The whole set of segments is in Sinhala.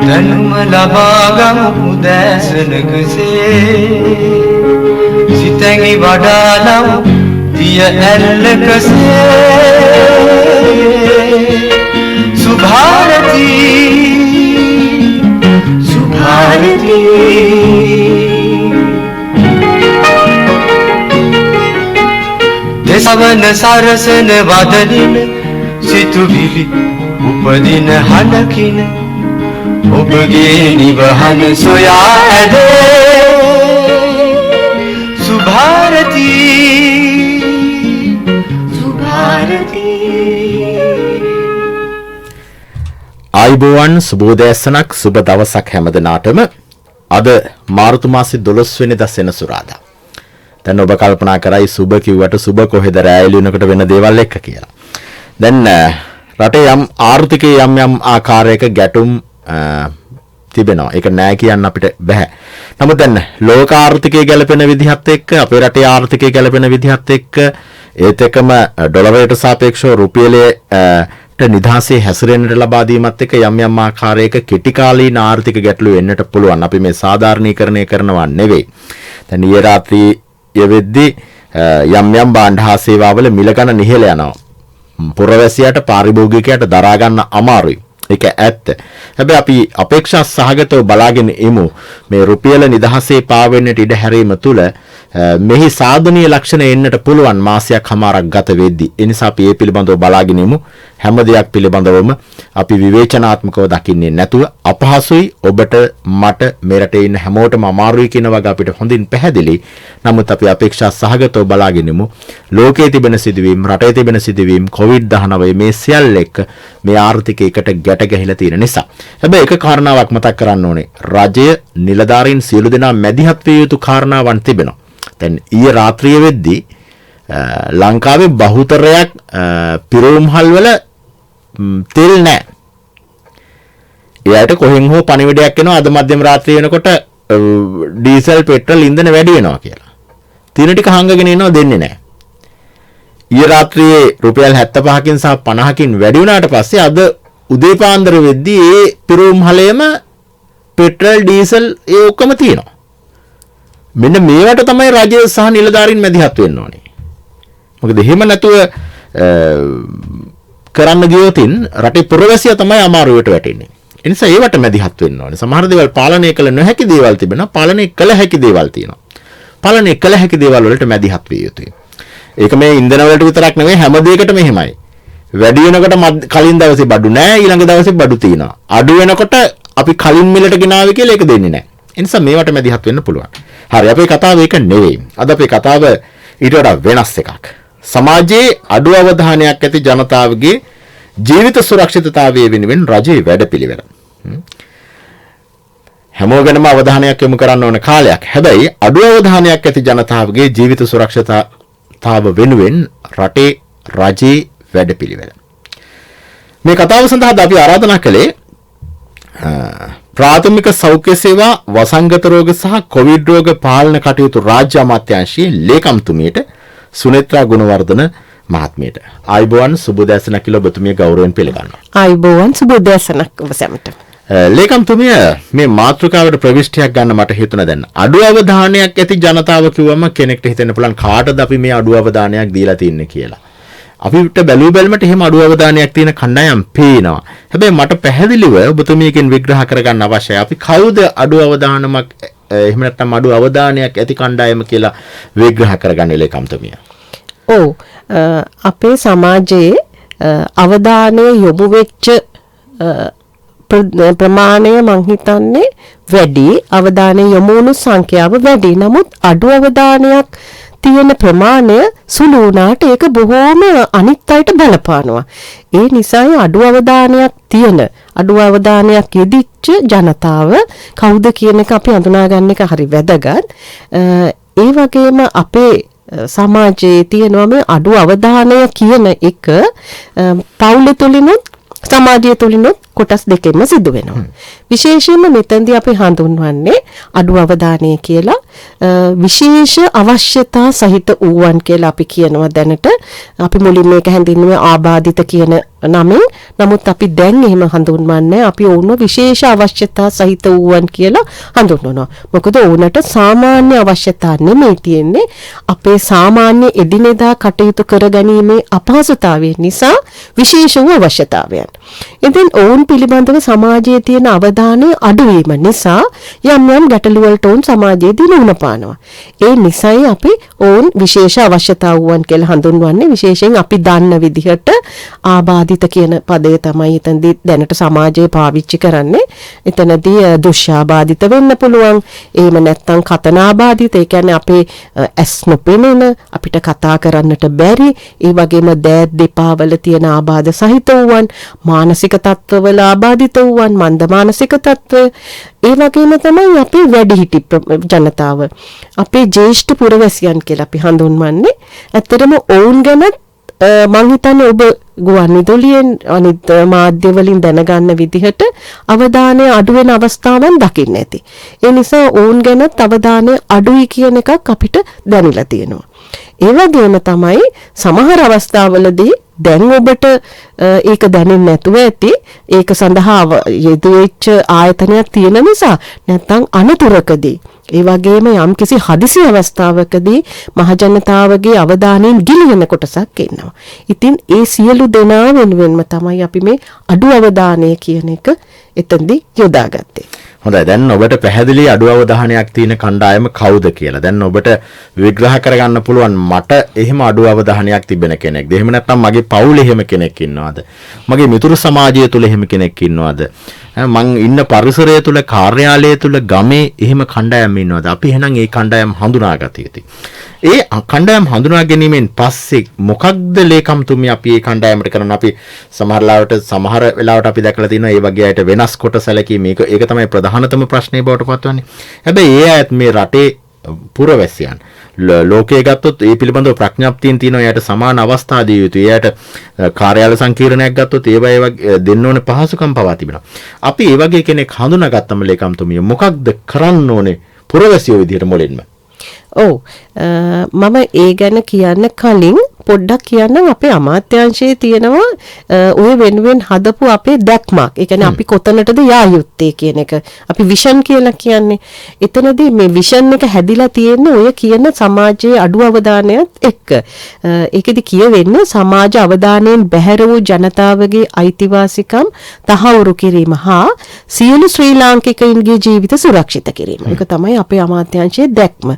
දැනුම ලබාගමු උදෑසනකසේ සිතැඟි වඩාලමු දිය ඇල්ලකසේ සුභාරතී දෙසවන සරසන වදනින සිතුවිලි උපදින හඬකින ඔබගේ නිවහන සොයා ඇදේ සුභාරතී ආයුබෝවන් සුබෝදෑසනක් සුබ දවසක් හැමදෙනාටම. අද මාර්තු මාසේ 12 වෙනිදා සෙනසුරාදා. දැන් ඔබ කල්පනා කරයි සුබ කිව්වට සුබ කොහෙද රැයලි වෙනකොට වෙන දේවල් එක්ක කියලා. දැන් රටේ යම් ආර්ථිකයේ යම් ආකාරයක ගැටුම් තිබෙනවා. ඒක නෑ කියන්න අපිට බෑ. නමුත් දැන් ලෝක ආර්ථිකයේ ගැලපෙන විදිහත් එක්ක අපේ රටේ ආර්ථිකයේ ගැලපෙන විදිහත් එක්ක ඒත් එක්කම ඩොලරයට සාපේක්ෂව රුපියලේ නිදහසේ හැසිරෙන්නට ලබා දීමත් එක්ක යම් ආකාරයක කෙටි කාලීන ආර්ථික ගැටලු එන්නට පුළුවන්. අපි මේ සාධාරණීකරණය කරනවා නෙවෙයි. දැන් ඊයේ රාත්‍රියේ වෙද්දී යම් භාණ්ඩ හා සේවාවල මිල ගණන ඉහළ යනවා. පුරවැසියාට පාරිභෝගිකයාට දරා ගන්න අමාරුයි. ඒක ඇත්ත. හැබැයි අපි අපේක්ෂා සහගතව බලාගෙන ඉමු මේ රුපියල නිදහසේ පාවෙන්නට ඉඩ හැරීම තුළ මෙහි සාධනීය ලක්ෂණ එන්නට පුළුවන් මාසයක් හමාරක් ගත වෙද්දී. ඒ නිසා අපි මේ පිළිබඳව බලාගෙන ඉමු. හැම දෙයක් පිළිබඳවම අපි විවේචනාත්මකව දකින්නේ නැතුව අපහසුයි ඔබට මට මේ රටේ ඉන්න හැමෝටම අමාරුයි කියන වගේ අපිට හොඳින් පැහැදිලි. නමුත් අපි අපේක්ෂා සහගතව බලාගෙන ඉමු. ලෝකයේ තිබෙන සිදුවීම්, රටේ තිබෙන සිදුවීම්, COVID-19 මේ සියල්ල එක්ක මේ ආර්ථිකයකට ගැට ගැහිලා තියෙන නිසා. හැබැයි එක කාරණාවක් මතක් කරන්න ඕනේ. රජය නිලධාරීන් සියලු දෙනා මැදිහත් විය යුතු කාරණාවන් තිබෙනවා. දැන් ඊයේ රාත්‍රියේ වෙද්දී ලංකාවේ බහුතරයක් පිරෝම්හල් වල තෙල් නැහැ. එයාට කොහෙන් හෝ පණිවිඩයක් එනවා අද මධ්‍යම රාත්‍රිය වෙනකොට ඩීසල් පෙට්‍රල් ඉන්ධන වැඩි වෙනවා කියලා. තින ටික හංගගෙන ඉනවා දෙන්නේ නැහැ. ඊයේ රාත්‍රියේ රුපියල් 75කින් සහ 50කින් වැඩි වුණාට පස්සේ අද උදේ පාන්දර වෙද්දී ඒ පිරෝම්හලේම පෙට්‍රල් ඩීසල් ඒ ඔක්කොම තියෙනවා. මෙන්න මේවට තමයි රජය සහ නිලධාරීන් මැදිහත් වෙන්න ඕනේ. මොකද එහෙම නැතුව කරන්න ගියොතින් රටේ පුරවැසියා තමයි අමාරුවට වැටෙන්නේ. ඒ නිසා ඒවට මැදිහත් වෙන්න ඕනේ. සමහර දේවල් පාලනය කළ නොහැකි දේවල් තිබෙනවා. පාලනය කළ හැකි දේවල් තියෙනවා. පාලනය කළ හැකි දේවල් වලට මැදිහත් විය යුතුයි. ඒක මේ ඉන්ධන වලට විතරක් නෙවෙයි හැම දෙයකටම එහෙමයි. වැඩි වෙනකොට කලින් දවසේ බඩු නැහැ ඊළඟ දවසේ බඩු තියෙනවා. අඩු වෙනකොට අපි කලින් මිලට ගෙනාවේ කියලා ඒක දෙන්නේ නැහැ. ඒ නිසා මේවට මැදිහත් වෙන්න පුළුවන්. හරි අපේ කතාව ඒක නෙවෙයි. අද අපේ කතාව ඊට වඩා වෙනස් එකක්. සමාජයේ අඩු අවධානයක් ඇති ජනතාවගේ ජීවිත සුරක්ෂිතතාවය වෙනුවෙන් රජයේ වැඩපිළිවෙල. හැමෝගෙනම අවධානයක් යොමු කරන්න ඕන කාලයක්. හැබැයි අඩු අවධානයක් ඇති ජනතාවගේ ජීවිත සුරක්ෂිතතාව වෙනුවෙන් රටේ රජයේ වැඩපිළිවෙල. මේ කතාව සඳහා අපි ආරාධනා කළේ ප්‍රාථමික සෞඛ්‍ය සේවා වසංගත රෝග සහ කොවිඩ් රෝග පාලන කටයුතු රාජ්‍ය අමාත්‍යාංශයේ ලේකම්තුමියට සුනේත්‍රා ගුණවර්ධන මහත්මියට. ආයුබෝවන් සුබෝදෑසනක් කියලා ඔබතුමිය ගෞරවයෙන් පිළිගන්නවා. ආයුබෝවන් සුබෝදෑසනක් ඔබ සැමට. ලේකම්තුමිය මේ මාතෘකාවට ප්‍රවිෂ්ටියක් ගන්න මට හිතුණා දැන්. අඩු අවධානයක් ඇති ජනතාව කිව්වම කෙනෙක්ට හිතෙන්න පුළුවන් කාටද අපි මේ අඩු අවධානයක් දීලා තින්නේ කියලා. අපිට බැලුව බැලමට එහෙම අඩු අවධානයක් තියෙන කණ්ඩායම් පේනවා. හැබැයි මට පැහැදිලිව ඔබතුමියකින් විග්‍රහ කරගන්න අවශ්‍යයි. අපි කවුද අඩු අවධානමක් එහෙම නැත්නම් අඩු අවධානයක් ඇති කණ්ඩායම කියලා විග්‍රහ කරගන්නේ ලේකම්තුමිය? ඔව් අපේ සමාජයේ අවධානය යොමු වෙච්ච ප්‍රමාණය මං හිතන්නේ වැඩි. අවධානය යොමු වුණු සංඛ්‍යාව වැඩි. නමුත් අඩු අවධානයක් තියෙන ප්‍රමාණය සුළු වුණාට ඒක බොහෝම අනිත් අයට බලපානවා. ඒ නිසා අඩු අවධානයක් තියෙන අඩු අවධානයක් යෙදිච්ච ජනතාව කවුද කියන එක අපි හඳුනා ගන්න එක හරි වැදගත්. ඒ වගේම අපේ සමාජයේ තියෙනවා මේ අඩු අවධානය කියන එක පවුල තුලිනුත් සමාජය තුලිනුත් කොටස් දෙකෙන්ම සිදු වෙනවා. විශේෂයෙන්ම මෙතෙන්දී අපි හඳුන්වන්නේ අඩු අවධානය කියලා විශේෂ අවශ්‍යතා සහිත වූවන් කියලා අපි කියනවා දැනට. අපි මුලින් මේක හැඳින්වුවේ ආබාධිත කියන නමින්. නමුත් අපි දැන් එහෙම හඳුන්වන්නේ අපි ඔවුන්ව විශේෂ අවශ්‍යතා සහිත වූවන් කියලා හඳුන්වනවා. මොකද ඔවුන්ට සාමාන්‍ය අවශ්‍යතා නෙමෙයි තියෙන්නේ. අපේ සාමාන්‍ය එදිනෙදා කටයුතු කරගැනීමේ අපහසුතාවය නිසා විශේෂ වූ අවශ්‍යතාවයන්. ඉතින් ඔවුන් පිළිබඳව සමාජයේ තියෙන අවධානය අඩුවීම නිසා යම් යම් ගැටලු වලට ඔවුන් සමාජයේදී නුන පානවා. ඒ නිසායි අපි ඔවුන් විශේෂ අවශ්‍යතා වූවන් කියලා හඳුන්වන්නේ. විශේෂයෙන් අපි දන්න විදිහට ආබාධිත කියන පදය තමයි එතනදී දැනට සමාජයේ පාවිච්චි කරන්නේ. එතනදී දුෂ්‍යාබාධිත වෙන්න පුළුවන්. එහෙම නැත්නම් කතනාබාධිත. ඒ කියන්නේ අපේ ඇස් නොපෙනෙන, අපිට කතා කරන්නට බැරි, ඒ වගේම දෑත් දෙපා වල තියෙන ආබාධ සහිත වූවන්, මානසික තත්ත්වවල ආබාධිත වූවන්, මන්ද මානසික තත්ත්ව. ඒ වගේම තමයි අපේ වැඩිහිටි ජනතාව. අපේ ජ්‍යෙෂ්ඨ පුරවැසියන් කියලා අපි හඳුන්වන්නේ. ඇත්තටම ඔවුන් ගැන මං හිතන්නේ ඔබ ගුවන්විදුලියෙන් අනිත් මාධ්‍ය වලින් දැනගන්න විදිහට අවධානය අඩු වෙන අවස්ථාවන් දකින්න ඇති. ඒ නිසා ඔවුන් ගැනත් අවධානය අඩුයි කියන එකක් අපිට දැනෙලා තියෙනවා. ඒ වගේම තමයි සමහර අවස්ථාවලදී දැන් ඔබට ඒක දැනෙන්නේ නැතුව ඇති. ඒක සඳහා යෙදුවෙච්ච ආයතනයක් තියෙන නිසා නැත්නම් අනතුරකදී ඒ වගේම යම්කිසි හදිසි අවස්ථාවකදී මහජනතාවගේ අවධානයෙන් ගිලින කොටසක් ඉන්නවා. ඉතින් ඒ සියලු දෙනා වෙනුවෙන්ම තමයි අපි මේ අඩු අවධානය කියන එක එතෙන්දී යොදාගත්තේ. හොඳයි, දැන් ඔබට පැහැදිලි අඩු අවධානයක් තියෙන කණ්ඩායම කවුද කියලා. දැන් ඔබට විග්‍රහ කරගන්න පුළුවන් මට එහෙම අඩු අවධානයක් තිබෙන කෙනෙක්ද? එහෙම නැත්නම් මගේ පවුලේ එහෙම කෙනෙක් ඉන්නවද? මගේ මිතුරු සමාජය තුල එහෙම කෙනෙක් ඉන්නවද? මං ඉන්න පරිසරය තුල, කාර්යාලය තුල, ගමේ එහෙම කණ්ඩායම් ඉන්නවද? අපි එහෙනම් ඒ කණ්ඩායම් හඳුනාගත යුතුයි. ඒ කණ්ඩායම් හඳුනා ගැනීමෙන් පස්සේ මොකක්ද ලේකම්තුමි අපි ඒ කණ්ඩායමට කරන අපි සමහර වෙලාවට අපි දැකලා තියෙනවා ඒ වගේ අයට වෙනස් කොට සැලකීම. ඒක තමයි ප්‍රධානතම ප්‍රශ්නේ බවට පත්වන්නේ. හැබැයි ඒ අයත් මේ රටේ පුරවැසියන් ලෝකයේ ගත්තොත් ඒ පිළිබඳව ප්‍රඥාප්තියෙන් තියෙනවා. එයාට සමාන අවස්ථා දිය යුතුයි. එයාට කාර්යාල සංකීර්ණයක් ගත්තොත් ඒ වගේ දෙන්න ඕනේ පහසුකම් පවා තිබෙනවා. අපි ඒ වගේ කෙනෙක් හඳුනාගත්තම ලේකම්තුමිය මොකක්ද කරන්න ඕනේ පුරවැසියෝ විදිහට මුලින්ම? ඔව් මම ඒ ගැන කියන්න කලින් පොඩ්ඩක් කියන්නම් අපේ අමාත්‍යාංශයේ තියෙනවා ඔය වෙනුවෙන් හදපු අපේ දැක්මක්. ඒ කියන්නේ අපි කොතනටද යා යුත්තේ කියන එක. අපි විෂන් කියලා කියන්නේ. එතනදී මේ විෂන් එක හැදිලා තියෙන්නේ ඔය කියන සමාජයේ අඩු අවධානයත් එක්ක. ඒකෙදි කියවෙන්නේ සමාජ අවධානයෙන් බැහැර වූ ජනතාවගේ අයිතිවාසිකම් තහවුරු කිරීම හා සියලු ශ්‍රී ලාංකිකයින්ගේ ජීවිත සුරක්ෂිත කිරීම. ඒක තමයි අපේ අමාත්‍යාංශයේ දැක්ම.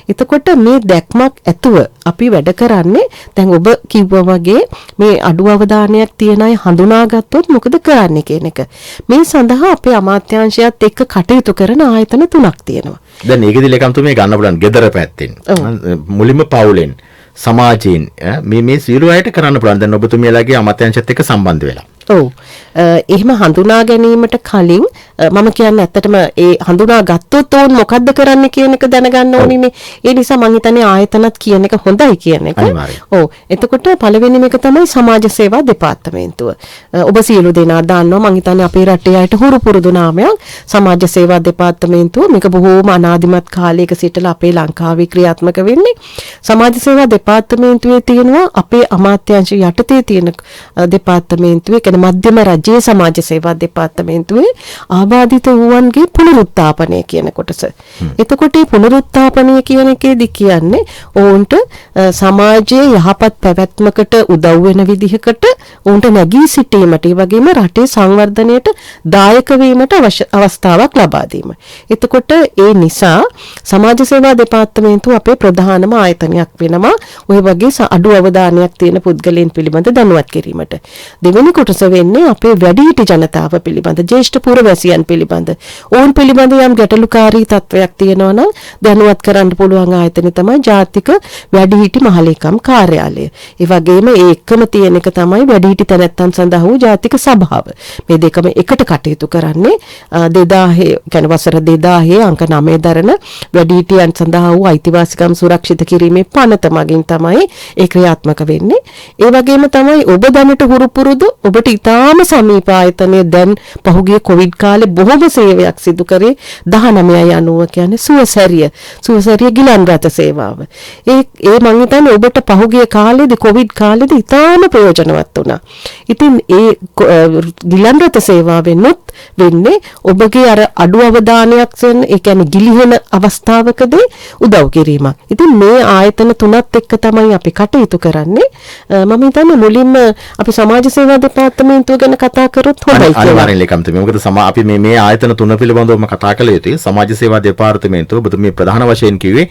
එතකොට මේ දැක්මක් ඇතුව අපි වැඩ කරන්නේ දැන් ඔබ කිව්වා වගේ මේ අඩු අවධානයක් තියන අය හඳුනාගත්තොත් මොකද කරන්නේ කියන එක. මේ සඳහා අපේ අමාත්‍යාංශයත් එක්ක කටයුතු කරන ආයතන 3ක් තියෙනවා. දැන් ඒකෙදි ලේකම්තුමේ ගන්න බලන්න ගෙදර පැත්තෙන්. මුලින්ම පවුලෙන්, සමාජයෙන් මේ සියලු අයට කරන්න පුළුවන්. දැන් ඔබතුමියලාගේ අමාත්‍යාංශයත් එක්ක සම්බන්ධ වෙලා. ඔව්. එහෙම හඳුනා ගැනීමට කලින් මම කියන්නේ ඇත්තටම ඒ හඳුනා ගත්තොත් ඕන් මොකද්ද කරන්න කියන එක දැනගන්න ඕනිනේ. ඒ නිසා මම හිතන්නේ ආයතනත් කියන එක හොඳයි කියන එක. ඔව්. එතකොට පළවෙනිම එක තමයි සමාජ සේවා දෙපාර්තමේන්තුව. ඔබ සියලු දෙනා දන්නවා මම හිතන්නේ අපේ රටේ අයට හුරු පුරුදු නාමයක් සමාජ සේවා දෙපාර්තමේන්තුව. මේක බොහෝම අනාදිමත් කාලයක සිටලා අපේ ලංකාවේ ක්‍රියාත්මක වෙන්නේ. සමාජ සේවා දෙපාර්තමේන්තුවේ තියෙනවා අපේ අමාත්‍යාංශ යටතේ තියෙන දෙපාර්තමේන්තුවේ කියන මධ්‍යම රජයේ සමාජ සේවා දෙපාර්තමේන්තුවේ ආබාධිත වූවන්ගේ පුනරුත්ථාපනය කියන කොටස. එතකොට මේ පුනරුත්ථාපනය කියන එකේදී කියන්නේ ඔවුන්ට සමාජයේ යහපත් පැවැත්මකට උදව් වෙන විදිහකට ඔවුන්ට නැගී සිටීමට ඒ වගේම රටේ සංවර්ධනයට දායක වීමට අවස්ථාවක් ලබා දීම. එතකොට ඒ නිසා සමාජ සේවා දෙපාර්තමේන්තුව අපේ ප්‍රධානම ආයතනයක් වෙනවා. ඔය වගේ අඩු අවධානයක් තියෙන පුද්ගලයන් පිළිබඳ දැනුවත් කිරීමට. දෙවෙනි කොටස වෙන්නේ අපේ වැඩිහිටි ජනතාව පිළිබඳ, ජ්‍යෙෂ්ඨ පුරවැසියන් පිළිබඳ. ඔවුන් පිළිබඳ යම් ගැටලුකාරී තත්වයක් තියෙනවා නම් දැනුවත් කරන්න පුළුවන් ආයතනය තමයි ජාතික වැඩිහිටි මහලේකම් කාර්යාලය. ඒ වගේම ඒ එක්කම තියෙන එක තමයි වැඩිහිටි තැනැත්තන් සඳහා වූ ජාතික සභාව. මේ දෙකම එකට කටයුතු කරන්නේ 2000 කියන්නේ වසර 2000 අංක 9 දරන වැඩිහිටියන් සඳහා වූ අයිතිවාසිකම් සුරක්ෂිත කිරීමේ පනත මගින් තමයි ඒ ක්‍රියාත්මක වෙන්නේ. ඒ වගේම තමයි ඔබ දැනට හුරු පුරුදු ඔබට ඉතාම සමීප ආයතනය දැන් පහුගිය කොවිඩ් කාලේ බොහොම සේවයක් සිදු කරේ 1990 කියන්නේ සුවසැරිය ගිලන් රථ සේවාව. ඒ මම හිතන්නේ ඔබට පහුගිය කාලේදී කොවිඩ් කාලේදී ඉතාම ප්‍රයෝජනවත් වුණා. ඉතින් ඒ ගිලන් රථ සේවාවෙන්ොත් වෙන්නේ ඔබගේ අර අඩු අවධානයක් සෙන් ඒ කියන්නේ ගිලිහෙන අවස්ථාවකදී උදව් කිරීමක්. ඉතින් මේ ආයතන තුනත් එක්ක තමයි අපි කටයුතු කරන්නේ. මම හිතන්නේ මුලින්ම අපි සමාජ සේවා දෙපාර්තමේන්තුව ගැන කතා කරොත් හොඳයි කියලා. අනිවාර්යෙන් ලේකම්තුමනි. මොකද අපි මේ ආයතන තුන පිළිබඳවම කතා කළ යුතුයි. සමාජ සේවා දෙපාර්තමේන්තුව ඔබතුමිය ප්‍රධාන වශයෙන් කිව්වේ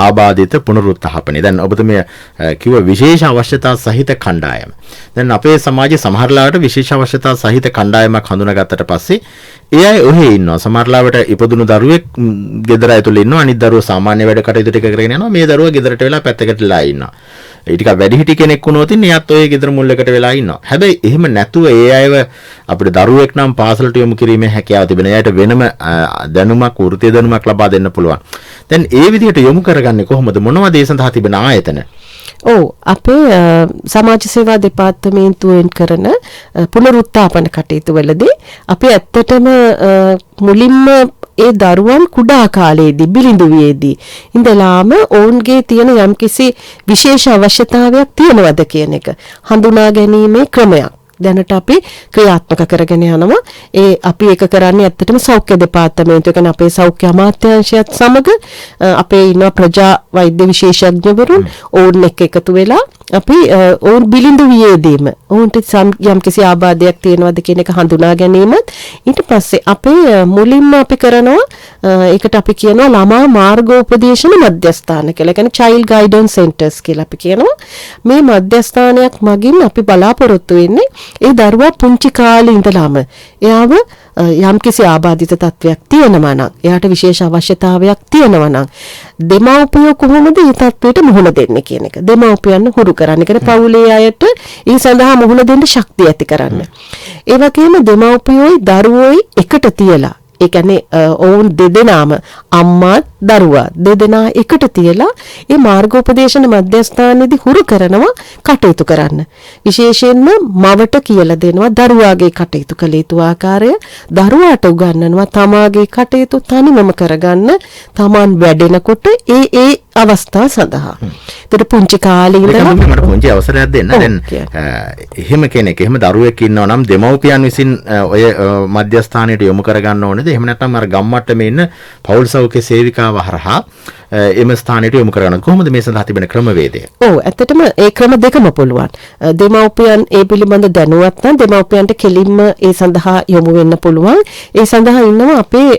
ආබාධිත පුනරුත්ථාපනය. දැන් ඔබතුමිය කිව්ව විශේෂ අවශ්‍යතා සහිත කණ්ඩායම. දැන් අපේ සමාජයේ සමහර ලාවට විශේෂ අවශ්‍යතා සහිත කණ්ඩායමක් හඳුනාගත්තට පස්සේ ඒ අය ඔහේ ඉන්නවා. සමහර ලාවට ඉපදුණු දරුවෙක් ගෙදර ඇතුළේ ඉන්නවා. අනිත් දරුවෝ සාමාන්‍ය වැඩ කටයුතු ටික කරගෙන යනවා. මේ දරුවා ගෙදරට වෙලා පැත්තකටලා ඉන්නවා. ඒ ටික වැඩිහිටි කෙනෙක් වුණොත් එයාත් ඔය ගෙදර මුල් එකට වෙලා ඉන්නවා. හැබැයි එහෙම නැතුව ඒ අයව අපිට දරුවෙක් නම් පාසලට යොමු කිරීමේ හැකියාව තිබෙන. එයාට වෙනම දැනුමක් වෘත්තීය දැනුමක් ලබා දෙන්න පුළුවන්. දැන් ඒ විදිහට යොමු කරගන්නේ කොහොමද? මොනවද ඒ සඳහා තිබෙන ආයතන? අපේ සමාජ සේවා දෙපාර්තමේන්තුවෙන් කරන පුනරුත්ථාපන කටයුතු වලදී අපි ඇත්තටම මුලින්ම ඒ දරුවන් කුඩා කාලයේදී බිලිඳුවියේදී ඉඳලාම ඔවුන්ගේ තියෙන යම්කිසි විශේෂ අවශ්‍යතාවයක් තියෙනවද කියන එක හඳුනා ගැනීමේ ක්‍රමයක් දැනට අපි ක්‍රියාත්මක කරගෙන යනවා. ඒ අපි ඒක කරන්නේ ඇත්තටම සෞඛ්‍ය දෙපාර්තමේන්තුව කියන අපේ සෞඛ්‍ය අමාත්‍යාංශයත් සමග අපේ ඉන්න ප්‍රජා වෛද්‍ය විශේෂඥවරුන් ඕන් එක්ක එකතු වෙලා අපි ඕන් බිලිඳුවියේදීම ඕන්ට යම්කිසි ආබාධයක් තියෙනවද කියන එක හඳුනා ගැනීමත් ඊට පස්සේ අපේ මුලින්ම අපි කරනවා ඒකට අපි කියනවා ළමා මාර්ගෝපදේශන මධ්‍යස්ථාන කියලා. ඒ කියන්නේ child guidance centers කියලා අපි කියනවා. මේ මධ්‍යස්ථානයක් මගින් අපි බලාපොරොත්තු වෙන්නේ ඒ දරුවා පුංචි කාලේ ඉඳලාම එයාව යම්කිසි ආබාධිත තත්වයක් තියෙනවා නම් එයාට විශේෂ අවශ්‍යතාවයක් තියෙනවා නම් දෙමව්පියෝ කොහොමද මේ තත්වයට මුහුණ දෙන්නේ කියන එක දෙමව්පියන් හුරු කරන්න. ඒ කියන්නේ පවුලේ අයට ඒ සඳහා මුහුණ දෙන්න ශක්තිය ඇති කරන්න. ඒ වගේම දෙමව්පියෝයි දරුවෝයි එකට තියලා ඒ කියන්නේ ඔවුන් දෙදෙනාම අම්මා දරුවා දෙදෙනා එකට තියලා ඒ මාර්ගෝපදේශන මධ්‍යස්ථානයේදී හුරු කරනවා කටයුතු කරන්න. විශේෂයෙන්ම මවට කියලා දෙනවා දරුවාගේ කටයුතු කළ යුතු ආකාරය දරුවාට උගන්වනවා තමාගේ කටයුතු තනිවම කරගන්න තමන් වැඩෙනකොට ඒ අවස්ථා සඳහා. ඒතර පුංචි කාලේ ඉඳලා මට පුංචි අවසරයක් දෙන්න. දැන් එහෙම කෙනෙක් එහෙම දරුවෙක් ඉන්නවා නම් දෙමව්පියන් විසින් ඔය මධ්‍යස්ථානයට යොමු කරගන්න ඕනේද? එහෙම නැත්නම් අර ගම්මට්ටමේ ඉන්න පෞල් සෞඛ්‍ය සේවිකාව හරහා එම ස්ථානයට යොමු කරගන්න කොහොමද මේ සඳහා තිබෙන ක්‍රමවේදය? ඇත්තටම ඒ ක්‍රම දෙකම පුළුවන්. දෙමව්පියන් ඒ පිළිබඳ දැනුවත් නම් දෙමව්පියන්ට කෙලින්ම ඒ සඳහා යොමු වෙන්න පුළුවන්. ඒ සඳහා ඉන්නවා අපේ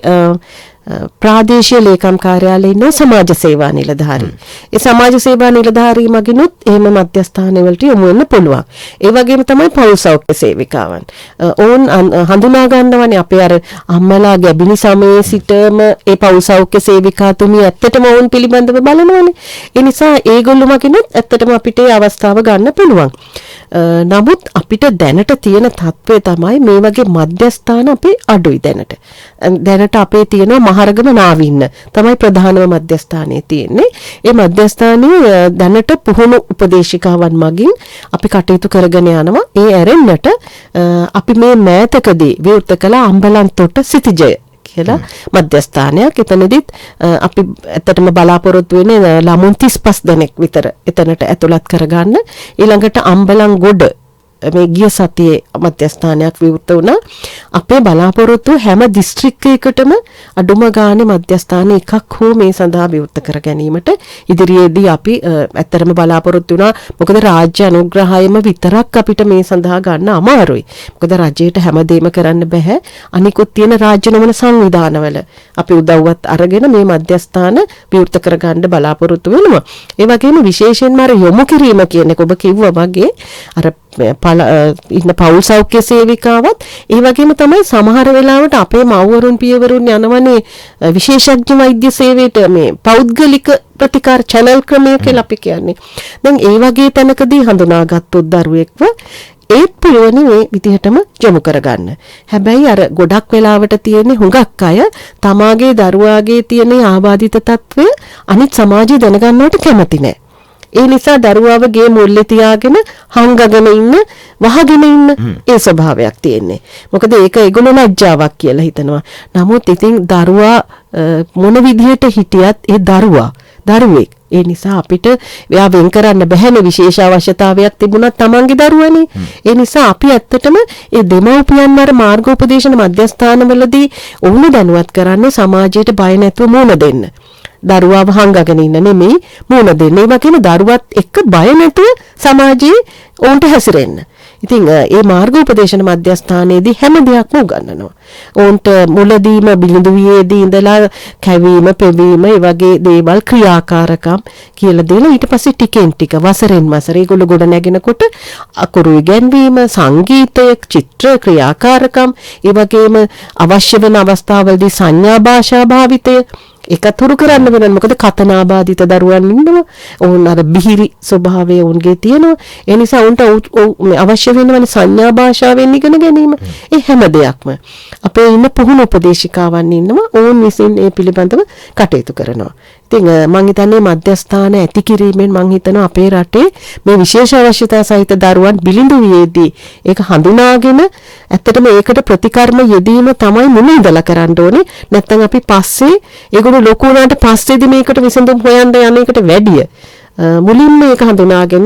ප්‍රාදේශීය ලේකම් කාර්යාලයේ ඉන්න සමාජ සේවා නිලධාරී. ඒ සමාජ සේවා නිලධාරී මගිනුත් එහෙම මධ්‍යස්ථාන වලට යොමු වෙන්න පුළුවන්. ඒ වගේම තමයි පෞල් සෞඛ්‍ය සේවිකාවන්. ඕන් හඳුනා ගන්නවනේ අපේ අර අම්මලා ගැබිනි සමයේ සිටම ඒ පෞල් සෞඛ්‍ය සේවිකාතුමිය ඇත්තටම ඕන් පිළිබඳව බලනවනේ. ඒ නිසා ඒගොල්ලෝ මගිනුත් ඇත්තටම අපිට ඒ අවස්ථාව ගන්න පුළුවන්. නමුත් අපිට දැනට තියෙන තත්ත්වය තමයි මේ වගේ මධ්‍යස්ථාන අපේ අඩුයි දැනට. දැනට අපේ තියෙනවා මහරගම නාවින්න තමයි ප්‍රධානම මධ්‍යස්ථානයේ තියෙන්නේ. ඒ මධ්‍යස්ථානයේ දැනට පුහුණු උපදේශිකාවන් මගින් අපි කටයුතු කරගෙන යනවා. ඒ ඇරෙන්නට අපි මේ මෑතකදී විවෘත කළ අම්බලන්තොට සිටිජය කියලා මධ්‍යස්ථානයක්. එතනදිත් අපි ඇත්තටම බලාපොරොත්තු වෙන්නේ ළමුන් 35 දෙනෙක් විතර එතනට ඇතුළත් කරගන්න. ඊළඟට අම්බලන් ගොඩ මේ ගිය සතියේ මධ්‍යස්ථානයක් විවෘත වුණා. අපේ බලාපොරොත්තු හැම දිස්ත්‍රික්කයකටම අඩුම ගානේ මධ්‍යස්ථාන එකක් හෝ මේ සඳහා විවෘත කර ගැනීමට ඉදිරියේදී අපි ඇත්තටම බලාපොරොත්තු වුණා. මොකද රාජ්‍ය අනුග්‍රහයම විතරක් අපිට මේ සඳහා ගන්න අමාරුයි. මොකද රජයට හැමදේම කරන්න බෑ. අනිකුත් තියෙන රාජ්‍ය නොවන සංවිධානවල අපි උදව්වත් අරගෙන මේ මධ්‍යස්ථාන විවෘත කරගන්න බලාපොරොත්තු වෙනවා. ඒ වගේම විශේෂයෙන්ම අර යොමු කිරීම කියන එක ඔබ කිව්වා වගේ අර ඉන්න පෞල් සෞඛ්‍ය සේවිකාවත් ඒ වගේම තමයි සමහර වෙලාවට අපේ මව්වරුන් පියවරුන් යනවනේ විශේෂඥ වෛද්‍ය සේවයට මේ පෞද්ගලික ප්‍රතිකාර channel ක්‍රමය කියලා අපි කියන්නේ. දැන් ඒ වගේ තැනකදී හඳුනාගත්තොත් දරුවෙක්ව ඒත් පුළුවන් මේ විදිහටම යොමු කරගන්න. හැබැයි අර ගොඩක් වෙලාවට තියෙන හුඟක් අය තමාගේ දරුවාගේ තියෙන ආබාධිත තත්ත්වය අනිත් සමාජය දැනගන්නවට කැමති නැහැ. ඒ නිසා දරුවාවගේ මුල්ලේ තියාගෙන හංගගෙන ඉන්න වහගෙන ඉන්න ඒ ස්වභාවයක් තියෙන්නේ. මොකද ඒක ඒගොල්ලෝ ලැජ්ජාවක් කියලා හිතනවා. නමුත් ඉතින් දරුවා මොන විදිහට හිටියත් ඒ දරුවෙක්. ඒ නිසා අපිට එයා වෙන් කරන්න බැහැනේ විශේෂ අවශ්‍යතාවයක් තිබුණත් තමන්ගේ දරුවනේ. ඒ නිසා අපි ඇත්තටම ඒ දෙමව්පියන් වර මාර්ගෝපදේශන මධ්‍යස්ථානවලදී ඔවුන් දැනුවත් කරන්නේ සමාජයට බය නැතුව මුණ දෙන්න. දරුවාව හංගගෙන ඉන්න නෙමෙයි මුණ දෙන්න. ඒ වගේම දරුවත් එක්ක බය නැතුව සමාජයේ ඔවුන්ට හැසිරෙන්න. ඉතින් ඒ මාර්ගෝපදේශන මධ්‍යස්ථානයේදී හැම දෙයක්ම උගන්වනවා. ඔවුන්ට මුලදීම බිඳුවියේදී ඉඳලා කැවීම, පෙවීම, ඒ වගේ දේවල් ක්‍රියාකාරකම් කියලා දෙලා ඊට පස්සේ ටිකෙන් ටික වසරෙන් වසර ඒගොල්ලෝ ගොඩ නැගෙනකොට අකුරු ඉගැන්වීම, සංගීතය, චිත්‍ර ක්‍රියාකාරකම්, ඒ වගේම අවශ්‍ය වෙන අවස්ථාවලදී සංඥා භාෂා භාවිතය ඒකත් හුරු කරන්න වෙනවා. මොකද කතනාබාධිත දරුවන් ඉන්නවා. ඔවුන් අර බිහිරි ස්වභාවය ඔවුන්ගේ තියෙනවා. ඒ නිසා උන්ට අවශ්‍ය වෙනවනේ සංඥා භාෂාවෙන් ඉගෙන ගැනීම. ඒ හැම දෙයක්ම අපේ ඉන්න පුහුණු උපදේශිකාවන් ඉන්නවා. ඔවුන් විසින් ඒ පිළිබඳව කටයුතු කරනවා. ඉතින් මම හිතන්නේ මධ්‍යස්ථාන ඇති කිරීමෙන් මම හිතනවා අපේ රටේ මේ විශේෂ අවශ්‍යතා සහිත දරුවන් බිලිඳුවියේදී ඒක හඳුනාගෙන ඇත්තටම ඒකට ප්‍රතිකර්ම යෙදීම තමයි මුල ඉඳලා කරන්න ඕනේ. නැත්නම් අපි පස්සේ ඒගොල්ලෝ ලොකු වුණාට පස්සේදී මේකට විසඳුම් හොයන්න යන එකට වැඩිය මුලින්ම ඒක හඳුනාගෙන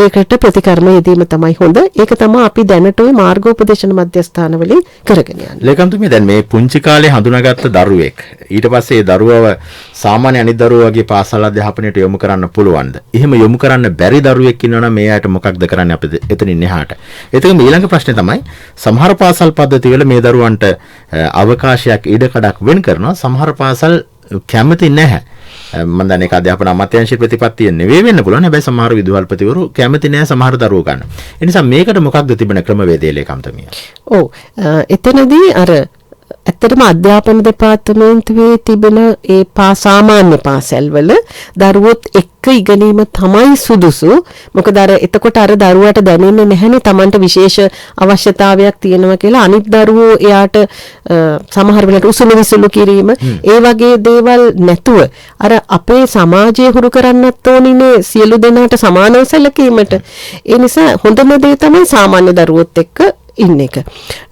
ඒකට ප්‍රතිකර්ම යෙදීම තමයි හොඳ. ඒක තමයි අපි දැනට ওই මාර්ගෝපදේශන මධ්‍යස්ථානවලින් කරගෙන යන්නේ. ලේකම්තුමිය දැන් මේ පුංචි කාලේ හඳුනාගත්ත දරුවෙක් ඊට පස්සේ ඒ දරුවව සාමාන්‍ය අනිත් දරුවෝ වගේ පාසල් අධ්‍යාපනයට යොමු කරන්න පුළුවන්ද? එහෙම යොමු කරන්න බැරි දරුවෙක් ඉන්නවනම් මේ අයට මොකක්ද කරන්නේ අපි එතනින් එහාට? ඒකම ඊළඟ ප්‍රශ්නේ තමයි සමහර පාසල් පද්ධති වල මේ දරුවන්ට අවකාශයක් ඉඩකඩක් වෙන් කරනවා. සමහර පාසල් කැමති නැහැ. මම දන්නේ ඒක අධ්‍යාපන අමාත්‍යාංශයේ ප්‍රතිපත්තිය නෙවෙයි වෙන්න පුළුවන්. හැබැයි සමහර විදුහල්පතිවරු කැමති නැහැ සමහර දරුවෝ ගන්න. ඒ නිසා මේකට මොකක්ද තිබෙන ක්‍රමවේදය ලේකම්තුමිය? ඔව් එතනදී අර ඇත්තටම අධ්‍යාපන දෙපාර්තමේන්තුවේ තිබෙන ඒ සාමාන්‍ය පාසල්වල දරුවොත් එක්ක ඉගෙනීම තමයි සුදුසු. මොකද අර එතකොට අර දරුවාට දැනෙන්නේ නැහැනේ Tamanට විශේෂ අවශ්‍යතාවයක් තියෙනවා කියලා. අනිත් දරුවෝ එයාට සමහර වෙලාවට උසුළු විසුළු කිරීම ඒ වගේ දේවල් නැතුව අර අපේ සමාජය හුරු කරන්නත් ඕනිනේ සියලු දෙනාට සමානව සැලකීමට. ඒ නිසා හොඳම දේ තමයි සාමාන්‍ය දරුවොත් එක්ක ඉන්න එක.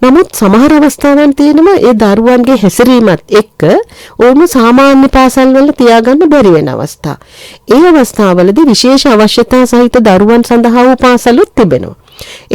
නමුත් සමහර අවස්ථාවන් තියෙනවා ඒ දරුවන්ගේ හැසිරීමත් එක්ක ඕම සාමාන්‍ය පාසල් වල තියාගන්න බැරි වෙන අවස්ථා. ඒ අවස්ථාවලදී විශේෂ අවශ්‍යතා සහිත දරුවන් සඳහා වූ පාසලුත් තිබෙනවා.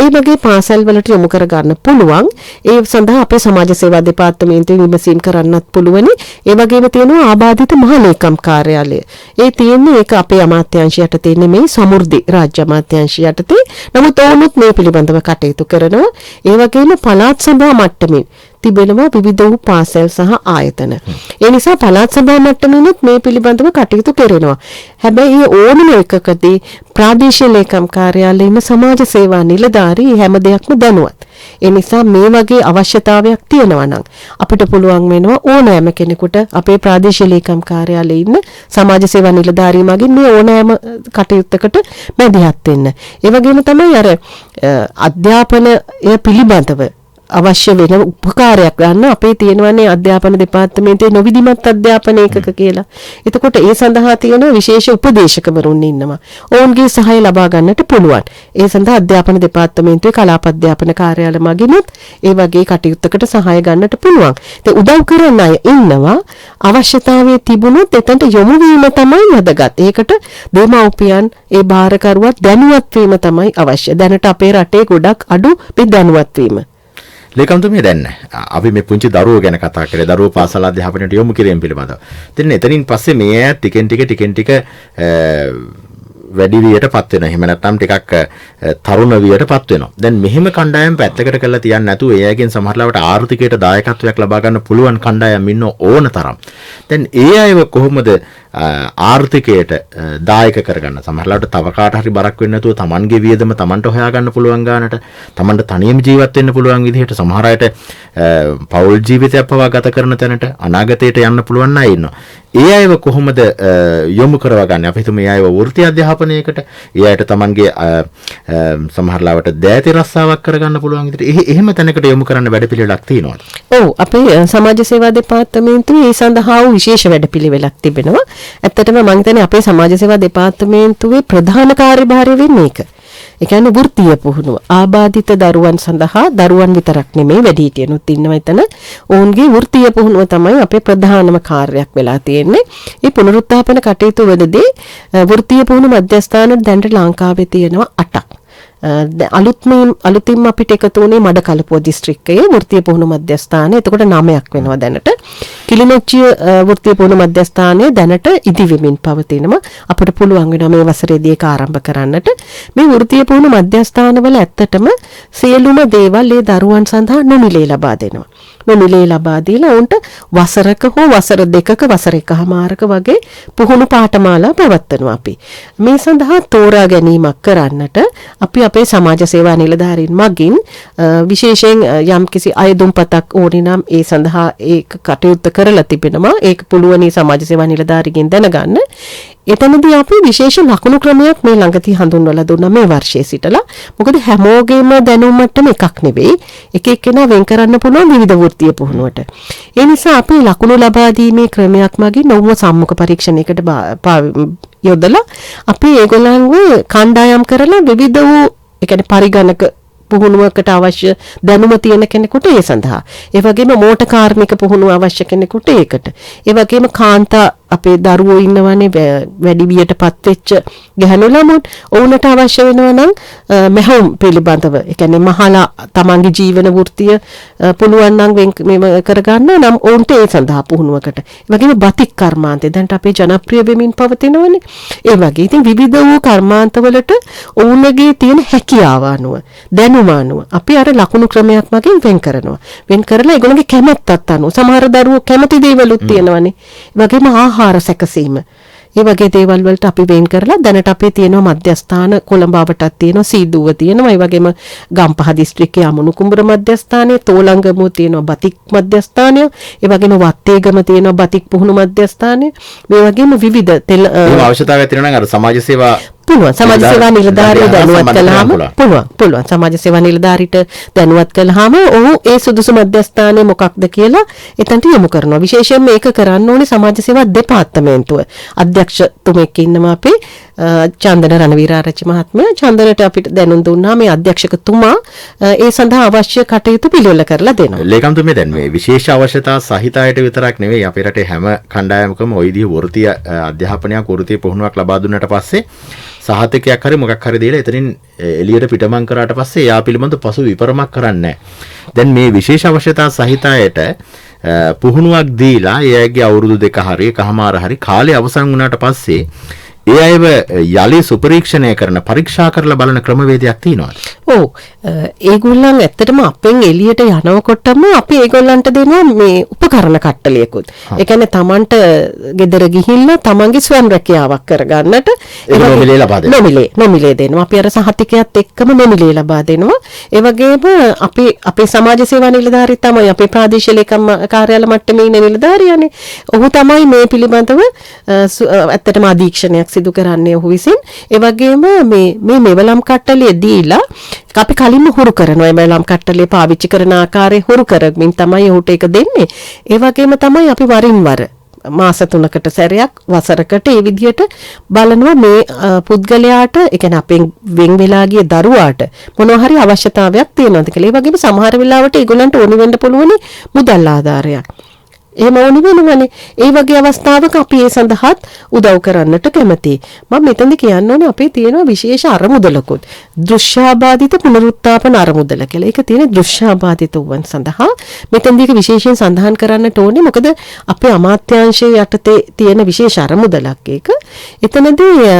ඒ වගේ පාසල් වලට යොමු කර ගන්න පුළුවන්. ඒ සඳහා අපේ සමාජ සේවා දෙපාර්තමේන්තුවෙන් විමසීම් කරන්නත් පුළුවනි. ඒ වගේම තියෙනවා ආබාධිත මහලේකම් කාර්යාලය. ඒ තියෙන්නේ ඒක අපේ අමාත්‍යාංශය යටතේ නෙමෙයි සමෘද්ධි රාජ්‍ය අමාත්‍යාංශය යටතේ. නමුත් ඕනොත් මේ පිළිබඳව කටයුතු කරනවා. ඒ වගේම පළාත් සභා මට්ටමින් තිබෙනවා විවිධ වූ පාසල් සහ ආයතන. ඒ නිසා පළාත් සභා මට්ටමිනුත් මේ පිළිබඳව කටයුතු කරනවා. හැබැයි ඕනම එකකදී ප්‍රාදේශීය ලේකම් කාර්යාලයෙම සමාජ සේවා නිලධාරී හැම දෙයක්ම දැනුවත්. ඒ නිසා මේ වගේ අවශ්‍යතාවයක් තියෙනවා නම් අපිට පුළුවන් වෙනවා ඕනෑම කෙනෙකුට අපේ ප්‍රාදේශීය ලේකම් කාර්යාලයේ ඉන්න සමාජ සේවා නිලධාරී මගින් මේ ඕනෑම කටයුත්තකට මැදිහත් වෙන්න. ඒ වගේම තමයි අර අධ්‍යාපනය පිළිබඳව අවශ්‍ය වෙන උපකාරයක් ගන්න අපේ තියෙනවනේ අධ්‍යාපන දෙපාර්තමේන්තුවේ නොවිධිමත් අධ්‍යාපන ඒකක කියලා. එතකොට ඒ සඳහා තියෙන විශේෂ උපදේශකවරුන් ඉන්නවා. ඔවුන්ගේ සහාය ලබා ගන්නට පුළුවන්. ඒ සඳහා අධ්‍යාපන දෙපාර්තමේන්තුවේ කලාප අධ්‍යාපන කාර්යාලය මගිනුත් ඒ වගේ කටයුත්තකට සහාය ගන්නට පුළුවන්. ඒ උදව් කරන අය ඉන්නවා. අවශ්‍යතාවයේ තිබුණොත් එතනට යොමු වීම තමයි වැදගත්. ඒකට දෙමව්පියන් ඒ බාරකරුවත් දැනුවත් වීම තමයි අවශ්‍ය. දැනට අපේ රටේ ගොඩක් අඩු මේ දැනුවත් වීම. ලේකම්තුමිය දැන් අපි මේ පුංචි දරුවෝ ගැන කතා කරේ. දරුවෝ පාසල් අධ්‍යාපනයට යොමු කිරීම පිළිබඳව. ඉතින් එතනින් පස්සේ මේ අය ටිකෙන් ටික වැඩි වියටපත් වෙනවා. එහෙම නැත්නම් ටිකක් තරුණ වියටපත් වෙනවා. දැන් මෙහෙම කණ්ඩායම් පැත්තකට කරලා තියන්න නැතුව ඒ අයගෙන් සමහරවිට ආර්ථිකයට දායකත්වයක් ලබා ගන්න පුළුවන් කණ්ඩායම් ඉන්න ඕන තරම්. දැන් ඒ අයව කොහොමද ආර්ථිකයට දායක කරගන්න? සමහරවිට තව කාට හරි බරක් වෙන්නේ නැතුව Tamanගේ වියදම Tamanට හොයාගන්න පුළුවන් ගානට, Tamanට තනියම ජීවත් වෙන්න පුළුවන් විදිහට, සමහර අයට පෞල් ජීවිතයක් පවා ගත කරන තැනට අනාගතයට යන්න පුළුවන් අය ඉන්නවා. ඒ අයව කොහොමද යොමු කරවගන්නේ? අපි හිතමු මේ අයව වෘත්ති අධ්‍යාපනය අධ්‍යාපනයකට එයාට තමන්ගේ සමහරලාවට දෑති රස්සාවක් කරගන්න පුළුවන් විදිහට එහෙම තැනකට යොමු කරන්න වැඩපිළිවෙලක් තියෙනවා. ඔව් අපේ සමාජ සේවා දෙපාර්තමේන්තුවේ ඒ සඳහා වූ විශේෂ වැඩපිළිවෙලක් තිබෙනවා. ඇත්තටම මම හිතන්නේ අපේ සමාජ සේවා දෙපාර්තමේන්තුවේ ප්‍රධාන කාර්යභාරය වෙන්නේ ඒක. ඒ කියන්නේ වෘත්තීය පුහුණුව. ආබාධිත දරුවන් සඳහා දරුවන් විතරක් නෙමෙයි වැඩිහිටියනුත් ඉන්නවා එතන. ඔවුන්ගේ වෘත්තීය පුහුණුව තමයි අපේ ප්‍රධානම කාර්යයක් වෙලා තියෙන්නේ. මේ පුනරුත්ථාපන කටයුතු වලදී වෘත්තීය පුහුණු මධ්‍යස්ථාන දැන් ලංකාවේ තියෙනවා 8ක්. අලුතින්ම අපිට එකතු වුණේ මඩකලපුව දිස්ත්‍රික්කයේ වෘත්තීය පුහුණු මධ්‍යස්ථානය. එතකොට 9ක් වෙනවා දැනට. කිලිනොච්චිය වෘත්තීය පුහුණු මධ්‍යස්ථානය දැනට ඉදිවෙමින් පවතිනවා. අපිට පුළුවන් වෙනවා මේ වසරේදී ඒක ආරම්භ කරන්නට. මේ වෘත්තීය පුහුණු මධ්‍යස්ථානවල ඇත්තටම සියලුම දේවල් ඒ දරුවන් සඳහා නොමිලේ ලබා දෙනවා. නොමිලේ ලබා දීලා උන්ට වසරක හෝ වසර දෙකක වසර එකමාරක වගේ පුහුණු පාඨමාලා පවත්වනවා අපි. මේ සඳහා තෝරා ගැනීමක් කරන්නට අපි අපේ සමාජ සේවා නිලධාරීන් මගින් විශේෂයෙන් යම්කිසි අයදුම්පතක් ඕනි නම් ඒ සඳහා ඒක කටයුත්ත කරලා තිබෙනවා. ඒක පුළුවන් සමාජ සේවා නිලධාරිගෙන් දැනගන්න. එතනදී අපි විශේෂ ලකුණු ක්‍රමයක් මේ ළඟදී හඳුන්වලා දුන්නා මේ වර්ෂයේ සිටලා. මොකද හැමෝගෙම දැනුම මට්ටම එකක් නෙවෙයි. එක එක්කෙනා වෙන් කරන්න පුළුවන් විවිධ වෘත්තීය පුහුණුවට. ඒ නිසා අපි ලකුණු ලබා දීමේ ක්‍රමයක් මගින් ඔවුන්ව සම්මුඛ පරීක්ෂණයකට යොදලා අපි ඒගොල්ලන්ව කණ්ඩායම් කරලා විවිධ වූ ඒ කියන්නේ පරිගණක පුහුණුවකට අවශ්‍ය දැනුම තියෙන කෙනෙකුට ඒ සඳහා. ඒ වගේම මෝටර් කාර්මික පුහුණුව අවශ්‍ය කෙනෙකුට ඒකට. ඒ වගේම කාන්තා අපේ දරුවෝ ඉන්නවනේ වැඩි වියටපත් වෙච්ච ගැහැණු ළමුන් ඔවුන්ට අවශ්‍ය වෙනවා නම් මෙහෙයුම් පිළිබඳව ඒ කියන්නේ මහලා තමන්ගේ ජීවන වෘත්තිය පුළුවන් නම් මේව කරගන්න නම් ඔවුන්ට ඒ සඳහා පුහුණුවකට. ඒ වගේම බතික් කර්මාන්තය දැන් අපේ ජනප්‍රිය වෙමින් පවතිනවනේ. ඒ වගේ ඉතින් විවිධ වූ කර්මාන්තවලට ඔවුන්ගේ තියෙන හැකියාව අනුව දැනුම අනුව අපි අර ලකුණු ක්‍රමයක් මගින් වෙන් කරනවා. වෙන් කරලා ඒගොල්ලන්ගේ කැමැත්තත් අනුව සමහර දරුවෝ කැමති දේවලුත් තියෙනවනේ. ඒ වගේම ආහාර සැකසීම. ඒ වගේ දේවල් වලට අපි වෙන් කරලා දැනට අපේ තියෙනවා මධ්‍යස්ථාන කොළඹ අවටක් තියෙනවා සීදුව තියෙනවා. ඒ වගේම ගම්පහ දිස්ත්‍රික්කයේ අමුණු කුඹුර මධ්‍යස්ථානයේ තෝලංගම තියෙනවා බතික් මධ්‍යස්ථානය. ඒ වගේම වත්තේගම තියෙනවා බතික් පුහුණු මධ්‍යස්ථානය. මේ වගේම විවිධ අවශ්‍යතාවයක් තියෙනවා නම් අර සමාජ සේවා පුළුවන් සමාජ සේවා නිලධාරිය දැනුවත් කළාම පුළුවන් සමාජ සේවා නිලධාරියට දැනුවත් කළාම ඔහු ඒ සුදුසු මධ්‍යස්ථානයේ මොකක්ද කියලා එතනට යොමු කරනවා. විශේෂයෙන් මේක කරන්න ඕනේ සමාජ සේවා දෙපාර්තමේන්තුව. අධ්‍යක්ෂතුමෙක් ඉන්නවා අපේ චන්දන රණවීරාරච්චි මහත්මයා. චන්දනට අපිට දැනුම් දුන්නා මේ අධ්‍යක්ෂකතුමා ඒ සඳහා අවශ්‍ය කටයුතු පිළිවෙල කරලා දෙනවා. ලේකම්තුමිය දැන් මේ විශේෂ අවශ්‍යතා සහිත අයට විතරක් නෙවෙයි අපේ රටේ හැම කණ්ඩායමකම ওই විදිහ වෘත්තීය අධ්‍යාපනයක් වෘත්තීය පුහුණුවක් ලබා දුන්නාට පස්සේ සහතිකයක් හරි මොකක් හරි දීලා එතනින් එළියට පිටමං කරාට පස්සේ යා පිළිබඳ පසු විපරමක් කරන්නේ නැහැ. දැන් මේ විශේෂ අවශ්‍යතා සහිත අයට පුහුණුවක් දීලා එයාගේ අවුරුදු 2 හරි එකමාර හරි කාලය අවසන් වුණාට පස්සේ ඒ අයව යලි සුපරීක්ෂණය කරන පරීක්ෂා කරලා බලන ක්‍රමවේදයක් තියෙනවා. ඔව් ඒගොල්ලන් ඇත්තටම අපෙන් එළියට යනකොටම අපි ඒගොල්ලන්ට දෙනවා මේ උපකරණ කට්ටලියකුත්. ඒ කියන්නේ Tamanට ගෙදර ගිහිල්ලා Tamanගේ ස්වයං රැකියාවක් කරගන්නට ඒක නොමිලේ ලබා දෙනවා. නොමිලේ දෙනවා. අපි අර සහතිකයත් එක්කම නොමිලේ ලබා දෙනවා. ඒ වගේම අපේ සමාජ සේවා නිලධාරී තමයි අපේ ප්‍රාදේශීය ලේකම් කාර්යාල මට්ටමේ ඉන්න නිලධාරියානේ. ඔහු තමයි මේ පිළිබඳව ඇත්තටම අධීක්ෂණයක් සිදු කරන්නේ ඔහු විසින්. ඒ වගේම මේ මෙවලම් කට්ටලිය දීලා අපි කලින්ම හුරු කරනවා. මේ මෙවලම් කට්ටලිය පාවිච්චි කරන ආකාරය හුරු කරමින් තමයි ඔහුට ඒක දෙන්නේ. ඒ වගේම තමයි අපි වරින් වර මාස 3කට සැරයක් වසරකට ඒ විදිහට බලනවා මේ පුද්ගලයාට ඒ කියන්නේ අපෙන් වෙන් වෙලා ගිය දරුවාට මොනවා හරි අවශ්‍යතාවයක් තියෙනවද කියලා. ඒ වගේම සමහර වෙලාවට ඒගොල්ලන්ට ඕනි වෙන්න පුළුවන් මුදල් ආධාරයක්. එහෙම ඕනි වෙනවනේ. ඒ වගේ අවස්ථාවක අපි ඒ සඳහාත් උදව් කරන්නට කැමතියි. මම මෙතනදී කියන්න ඕනේ අපේ තියෙන විශේෂ අරමුදලකුත්. දෘශ්‍යාබාධිත පුනරුත්ථාපන අරමුදල කියලා. ඒක තියෙන දෘශ්‍යාබාධිත වුවන් සඳහා මෙතනදී ඒක විශේෂයෙන් සඳහන් කරන්නට ඕනේ. මොකද අපේ අමාත්‍යාංශයේ යටතේ තියෙන විශේෂ අරමුදලක් ඒක. එතනදී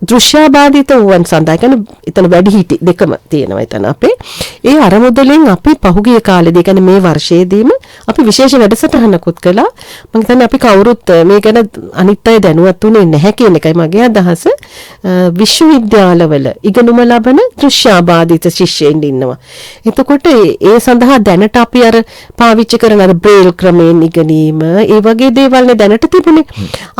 දෘශ්‍යාබාධිත වුවන් සඳහා කියන්නේ එතන වැඩිහිටි දෙකම තියෙනවා එතන අපේ. ඒ අරමුදලෙන් අපි පහුගිය කාලේදී කියන්නේ මේ වර්ෂයේදීම අපි විශේෂ වැඩසටහනකුත් කළා. මම හිතන්නේ අපි කවුරුත් මේ ගැන අනිත් අය දැනුවත් වුණේ නැහැ කියන එකයි මගේ අදහස. විශ්වවිද්‍යාලවල ඉගෙනුම ලබන දෘශ්‍යාබාධිත ශිෂ්‍යයින් ඉන්නවා. එතකොට ඒ සඳහා දැනට අපි අර පාවිච්චි කරන අර බ්‍රේල් ක්‍රමයෙන් ඉගෙනීම ඒ වගේ දේවල් නේ දැනට තිබුණේ.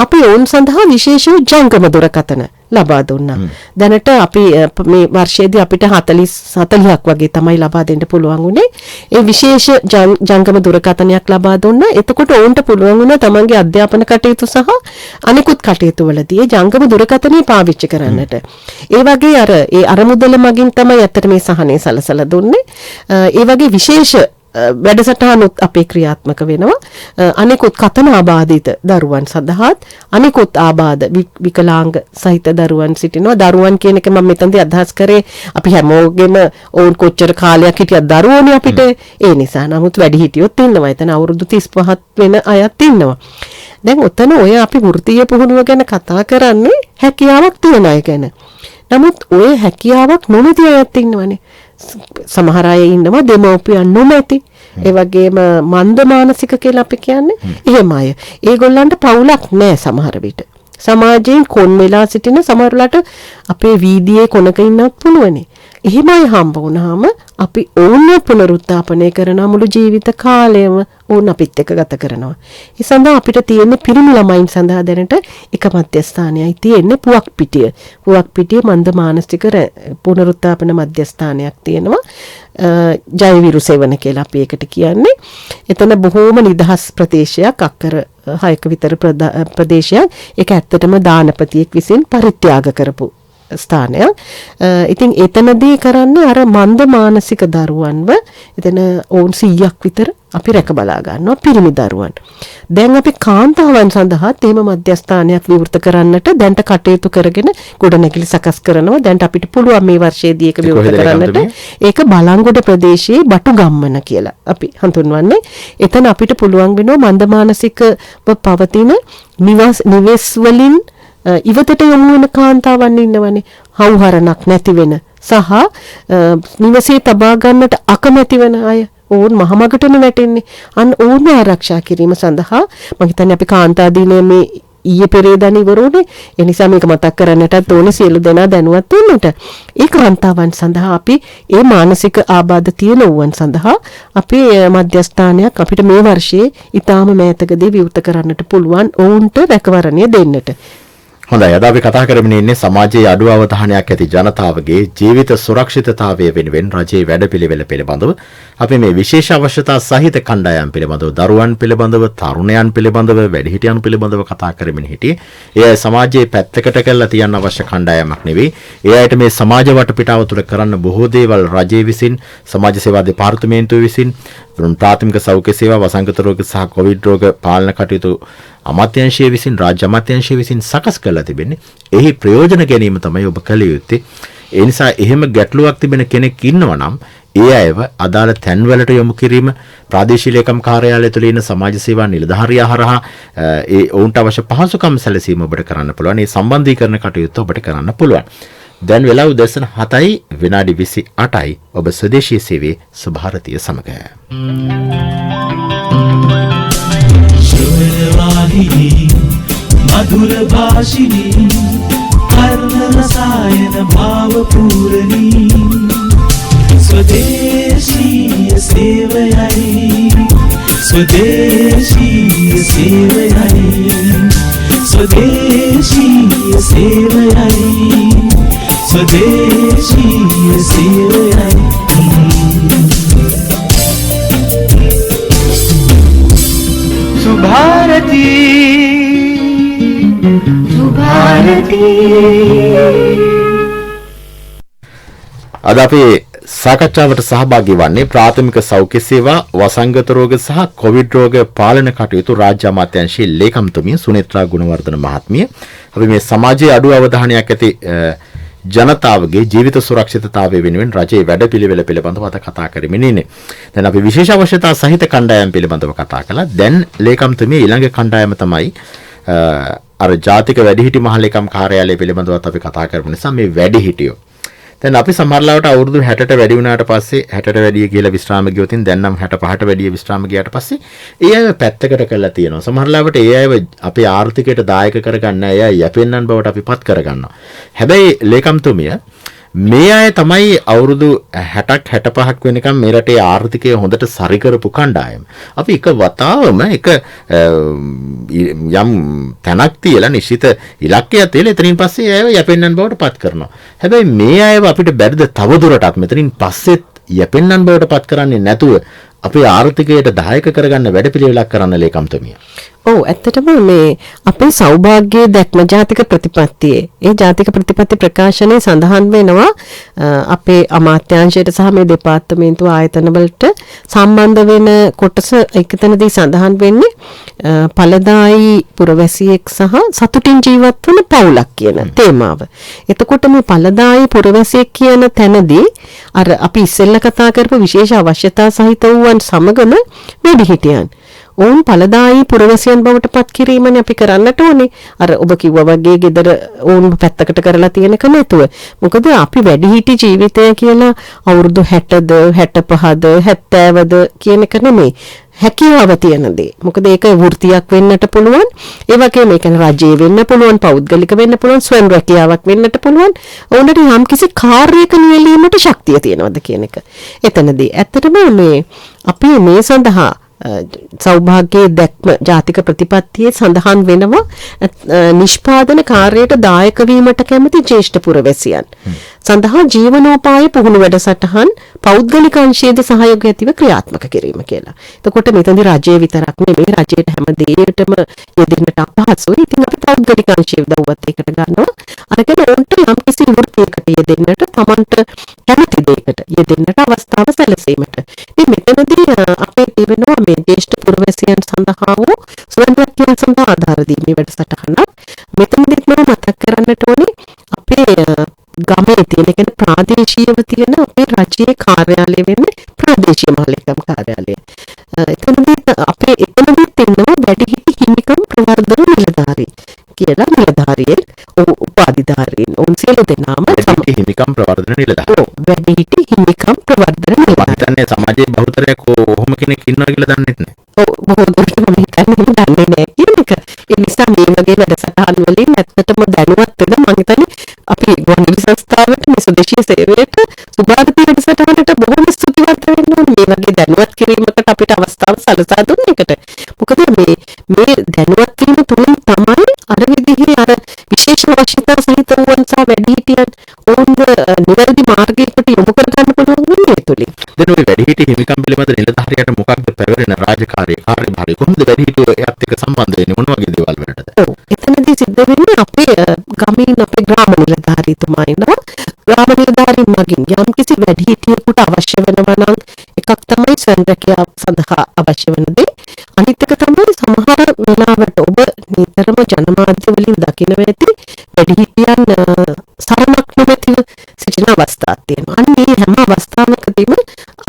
අපි ඕන් සඳහා විශේෂ ජංගම දුරකථන ලබා දුන්නා. දැනට අපි මේ වර්ෂයේදී අපිට 40ක් වගේ තමයි ලබා දෙන්න පුළුවන් වුණේ. ඒ විශේෂ ජංගම දුරකථනයක් ලබා දුන්නා. එතකොට ඔවුන්ට පුළුවන් වුණා තමන්ගේ අධ්‍යාපන කටයුතු සහ අනිකුත් කටයුතු වලදී ජංගම දුරකථනය පාවිච්චි කරන්නට. ඒ වගේ ඒ අරමුදල මගින් තමයි ඇත්තට මේ සහනේ සලසලා දුන්නේ. ඒ වගේ විශේෂ වැඩසටහනුත් අපේ ක්‍රියාත්මක වෙනවා. අනිකුත් කතන ආබාධිත දරුවන් සඳහාත් අනිකුත් ආබාධ විකලාංග සහිත දරුවන් සිටිනවා. දරුවන් කියන එක මම මෙතනදී අදහස් කරේ අපි හැමෝගෙම ඕන් කොච්චර කාලයක් හිටියත් දරුවෝනේ අපිට. ඒ නිසා නමුත් වැඩිහිටියොත් ඉන්නවා. එතන අවුරුදු 35ත් වෙන අයත් ඉන්නවා. දැන් ඔතන ඔය අපි වෘත්තීය පුහුණුව ගැන කතා කරන්නේ හැකියාවක් තියන අය ගැන. නමුත් ඔය හැකියාවක් නොමැති අයත් ඉන්නවනේ. සමහර අය ඉන්නවා දෙමව්පියන් නොමැති. ඒ වගේම මන්ද මානසික කියලා අපි කියන්නේ. එහෙම අය. ඒගොල්ලන්ට පවුලක් නැහැ සමහර විට. සමාජයෙන් කොන් වෙලා සිටින සමහරලාට අපේ වීදියේ කොනක ඉන්නත් පුළුවනේ. එහෙම අය හම්බ වුණාම අපි ඕන පුනරුත්ථාපනය කරන මුළු ජීවිත කාලයම ඕන අපිත් එක්ක ගත කරනවා. ඒ සඳහා අපිට තියෙන්නේ පිරිමි ළමයින් සඳහා දැනට එක මධ්‍යස්ථානයයි තියෙන්නේ පුවක් පිටිය. පුවක් පිටිය මන්ද මානසික පුනරුත්ථාපන මධ්‍යස්ථානයක් තියෙනවා. ජයවිරු සෙවණ කියලා අපි ඒකට කියන්නේ. එතන බොහෝම නිදහස් ප්‍රදේශයක් අක්කර 6ක විතර ප්‍රදේශයක්. ඒක ඇත්තටම දානපතියෙක් විසින් පරිත්‍යාග කරපු ස්ථානයක්. ඉතින් එතනදී කරන්නේ අර මන්ද මානසික දරුවන්ව එතන ඕන් 100ක් විතර අපි රැක බලා ගන්නවා පිරිමි දරුවන්. දැන් අපි කාන්තාවන් සඳහා තේම මධ්‍යස්ථානයක් විවෘත කරන්නට දැන්ට කටයුතු කරගෙන ගොඩනැගිලි සකස් කරනවා. දැන්ට අපිට පුළුවන් මේ වර්ෂයේදී ඒක විවෘත කරන්නට. ඒක බලංගොඩ ප්‍රදේශයේ බටුගම්මන කියලා අපි හඳුන්වන්නේ. එතන අපිට පුළුවන් වෙනවා මන්ද මානසිකව පවතින නිවෙස් වලින් ඉවතට යොමු වෙන කාන්තාවන් ඉන්නවනේ. හවුහරණක් නැති වෙන සහ නිවසේ තබා ගන්නට අකමැති වෙන අය ඕන් මහමගටම වැටෙන්නේ. අන්න ඕන ආරක්ෂා කිරීම සඳහා මම හිතන්නේ අපි කාන්තා දිනයේ මේ ඊයේ පෙරේදාන ඉවරුනේ. ඒ නිසා මේක මතක් කරන්නටත් ඕනේ සියලු දෙනා දැනුවත් වෙන්නට. ඒ කාන්තාවන් සඳහා අපි ඒ මානසික ආබාධ තියෙන උවන් සඳහා අපි මධ්‍යස්ථානයක් අපිට මේ වර්ෂයේ ඊටාම මෑතකදී විවෘත කරන්නට පුළුවන් ඔවුන්ට රැකවරණය දෙන්නට. හොඳයි, අද අපි කතා කරමින් ඉන්නේ සමාජයේ අඩු අවධානයක් ඇති ජනතාවගේ ජීවිත සුරක්ෂිතතාවය වෙනුවෙන් රජයේ වැඩපිළිවෙල පිළිබඳව. අපි මේ විශේෂ අවශ්‍යතා සහිත කණ්ඩායම් පිළිබඳව, දරුවන් පිළිබඳව, තරුණයන් පිළිබඳව, වැඩිහිටියන් පිළිබඳව කතා කරමින් හිටියේ. ඒ සමාජයේ පැත්තකට කරලා තියන්න අවශ්‍ය කණ්ඩායමක් නෙවෙයි. ඒ අයට මේ සමාජ වටපිටාව තුළ කරන්න බොහෝ දේවල් රජයේ විසින්, සමාජ සේවා දෙපාර්තමේන්තුව විසින්, ප්‍රාථමික සෞඛ්‍ය සේවා, වසංගත රෝග සහ කොවිඩ් රෝග පාලන කටයුතු අමාත්‍යාංශය විසින්, රාජ්‍ය අමාත්‍යාංශය විසින් සකස් කරලා තිබෙන්නේ. එහි ප්‍රයෝජන ගැනීම තමයි ඔබ කළ යුත්තේ. ඒ නිසා එහෙම ගැටලුවක් තිබෙන කෙනෙක් ඉන්නවා නම් ඒ අයව අදාළ තැන්වලට යොමු කිරීම, ප්‍රාදේශීය ලේකම් කාර්යාලය තුළ ඉන්න සමාජ සේවා නිලධාරියා හරහා ඒ ඔවුන්ට අවශ්‍ය පහසුකම් සැලසීම ඔබට කරන්න පුළුවන්. මේ සම්බන්ධීකරණ කටයුතු ඔබට කරන්න පුළුවන්. දැන් වෙලාව උදැසන 7යි විනාඩි 28යි. ඔබ ස්වදේශීය සේවයේ සුභාරතිය සමග. मधुर भाषिणी कर्ण रसायन भाव पूरणी स्वदेशी सेवयाई स्वदेशी सेवयाई स्वदेशी सेवयाई स्वदेशी सेवयाई අද අපි සාකච්ඡාවට සහභාගී වන්නේ ප්‍රාථමික සෞඛ්‍ය සේවා, වසංගත රෝග සහ කොවිඩ් රෝග පාලන කටයුතු රාජ්‍ය අමාත්‍යාංශයේ ලේකම්තුමිය සුනේත්‍රා ගුණවර්ධන මහත්මිය. අපි මේ සමාජයේ අඩු අවධානයක් ඇති ජනතාවගේ ජීවිත සුරක්ෂිතතාවය වෙනුවෙන් රජයේ වැඩපිළිවෙල පිළිබඳව අද කතා කරමින් ඉන්නේ. දැන් අපි විශේෂ අවශ්‍යතා සහිත කණ්ඩායම් පිළිබඳව කතා කළා. දැන් ලේකම්තුමිය ඊළඟ කණ්ඩායම තමයි අර ජාතික වැඩිහිටි මහලේකම් කාර්යාලය පිළිබඳවත් අපි කතා කරමු. නිසා මේ වැඩිහිටියෝ දැන් අපි සමහරලාවට අවුරුදු 60ට වැඩි වුණාට පස්සේ 60ට වැඩි කියලා විශ්‍රාම ගියොත් දැන් නම් 65ට වැඩි විශ්‍රාම ගියාට පස්සේ ඒ අය පැත්තකට කරලා තියෙනවා. සමහරලාවට ඒ අයව අපේ ආර්ථිකයට දායක කරගන්න අය යැපෙන්නන් බවට අපි පත් කරගන්නවා. හැබැයි ලේකම්තුමිය මේ අය තමයි අවුරුදු 60ක් 65ක් වෙනකම් මේ රටේ ආර්ථිකය හොඳට සරි කරපු කණ්ඩායම. අපි එක වතාවම එක යම් තැනක් තියලා නිශ්චිත ඉලක්කයක් තියලා එතනින් පස්සේ අයව යැපෙන්නන් බවට පත් කරනවා. හැබැයි මේ අයව අපිට බැරිද තවදුරටත් මෙතනින් පස්සෙත් යැපෙන්නන් බවට පත් කරන්නේ නැතුව අපේ ආර්ථිකයට දායක කරගන්න වැඩපිළිවෙලක් කරන්න ලේකම්තුමිය. ඔව් ඇත්තටම මේ අපේ සෞභාග්‍යයේ දැක්ම ජාතික ප්‍රතිපත්තියේ ඒ ජාතික ප්‍රතිපත්ති ප්‍රකාශනයේ සඳහන් වෙනවා අපේ අමාත්‍යාංශයට සහ මේ දෙපාර්තමේන්තුව ආයතන වලට සම්බන්ධ වෙන කොටස එකතනදී සඳහන් වෙන්නේ ඵලදායී පුරවැසියෙක් සහ සතුටින් ජීවත් වන පවුලක් කියන තේමාව. එතකොට මේ ඵලදායී පුරවැසියෙක් කියන තැනදී අර අපි ඉස්සෙල්ලා කතා කරපු විශේෂ අවශ්‍යතා සහිත වූවන් සමගම වැඩිහිටියන් ඔවුන් ඵලදායී පුරවැසියන් බවට පත් කිරීමනේ අපි කරන්නට ඕනේ. අර ඔබ කිව්වා වගේ ගෙදර ඔවුන් පැත්තකට කරලා තියෙනක නැතුව. මොකද අපි වැඩිහිටි ජීවිතය කියලා අවුරුදු 60ද 65ද 70ද කියන එක නෙමෙයි. හැකියාව තියෙන දේ. මොකද ඒක වෘත්තියක් වෙන්නට පුළුවන්. ඒ වගේම ඒක රජයේ වෙන්න පුළුවන්, පෞද්ගලික වෙන්න පුළුවන්, ස්වයං රැකියාවක් වෙන්නට පුළුවන්. ඕනට යම්කිසි කාර්යයක නියැලීමට ශක්තිය තියෙනවද කියන එක. එතනදී ඇත්තටම මේ අපි මේ සඳහා සෞභාග්‍යයේ දැක්ම ජාතික ප්‍රතිපත්තියේ සඳහන් වෙනවා නිෂ්පාදන කාර්යයට දායක වීමට කැමති ජ්‍යෙෂ්ඨ පුරවැසියන් සඳහා ජීවනෝපාය පුහුණු වැඩසටහන් පෞද්ගලික අංශයේද සහයෝගය ඇතිව ක්‍රියාත්මක කිරීම කියලා. එතකොට මෙතනදී රජය විතරක් නෙමෙයි රජයට හැම දෙයකටම යෙදෙන්නට අපහසුයි. ඉතින් අපි පෞද්ගලික අංශයේ උදව්වත් ඒකට ගන්නවා. අරගෙන උන්ට යම්කිසි වෘත්තියකට යෙදෙන්නට තමන්ට කැමති දෙයකට යෙදෙන්නට අවස්ථාව සැලසීමට. ඉතින් මෙතනදී අපේ තිබෙනවා මේ ජ්‍යෙෂ්ඨ පුරවැසියන් සඳහා වූ ස්වයං රැකියාව සඳහා ආධාර දීමේ වැඩසටහනක්. මෙතනදී මම මතක් කරන්නට ඕනේ අපේ ගමේ තියෙන ප්‍රාදේශීයව තියෙන අපේ රජයේ කාර්යාලය වෙන්නේ ප්‍රාදේශීය මහලේකම් කාර්යාලය. එතනදී අපේ එතනදී තියෙනවා වැඩිහිටි හිමිකම් ප්‍රවර්ධන නිලධාරී කියලා නිලධාරියෙක් උපාධිධාරීන් උන් සියලු දෙනාම වැඩිහිටි හිමිකම් ප්‍රවර්ධන නිලධාරී. ඔව් වැඩිහිටි හිමිකම් ප්‍රවර්ධන නිලධාරී. හිතන්නේ සමාජයේ බහුතරයක් ඔහොම කෙනෙක් ඉන්නවා කියලා දන්නෙත් නැහැ. ඔව් බොහෝ දුරට මම හිතන්නේ නැහැ කියන එක. ඒ නිසා මේ වගේ වැඩසටහන් වලින් ඇත්තටම දැනුවත් වෙන මම හිතන්නේ අපි ගොඩනැගිලි සංස්ථාවට මේ ස්වදේශීය සේවයට සුභාරතී වැඩසටහනට බොහොම ස්තුතිවන්ත වෙන්න ඕනේ. මේ වගේ දැනුවත් කිරීමකට අපිට අවස්ථාව සලසා දුන්න එකට. මොකද මේ දැනුවත් වීම තුලින් තමයි අර විදිහේ අර විශේෂ අවශ්‍යතා සහිත වූවන් සහ වැඩිහිටියන් ඔවුන් නිවැරදි මාර්ගයකට යොමු කර ගන්න පුළුවන් වෙන්නේ ඒ තුලින්. දැන් ඔය වැඩිහිටි හිමිකම් පිළිබඳ නිලධාරියට මොකක්ද පැවරෙන කාර්යභාරය කොහොමද වැඩිහිටියෝ එයත් එක්ක සම්බන්ධ වෙන්නේ මොන වගේ දේවල් වලටද? ඔව් එතනදී සිද්ධ වෙන්නේ අපේ ගමීන් අපේ ග්‍රාම නිලධාරීතුමා ඉන්නවා. ග්‍රාම නිලධාරීන් මගින් යම්කිසි වැඩිහිටියෙකුට අවශ්‍ය වෙනවා නම් එකක් තමයි ස්වයං රැකියාව සඳහා අවශ්‍ය වෙන දේ. අනිත් එක තමයි සමහර වෙලාවට ඔබ නිතරම ජනමාධ්‍ය වලින් දකින්න ඇති වැඩිහිටියන් සරණක් නොමැතිව සිටින අවස්ථා තියෙනවා. අන්න මේ හැම අවස්ථාවකදීම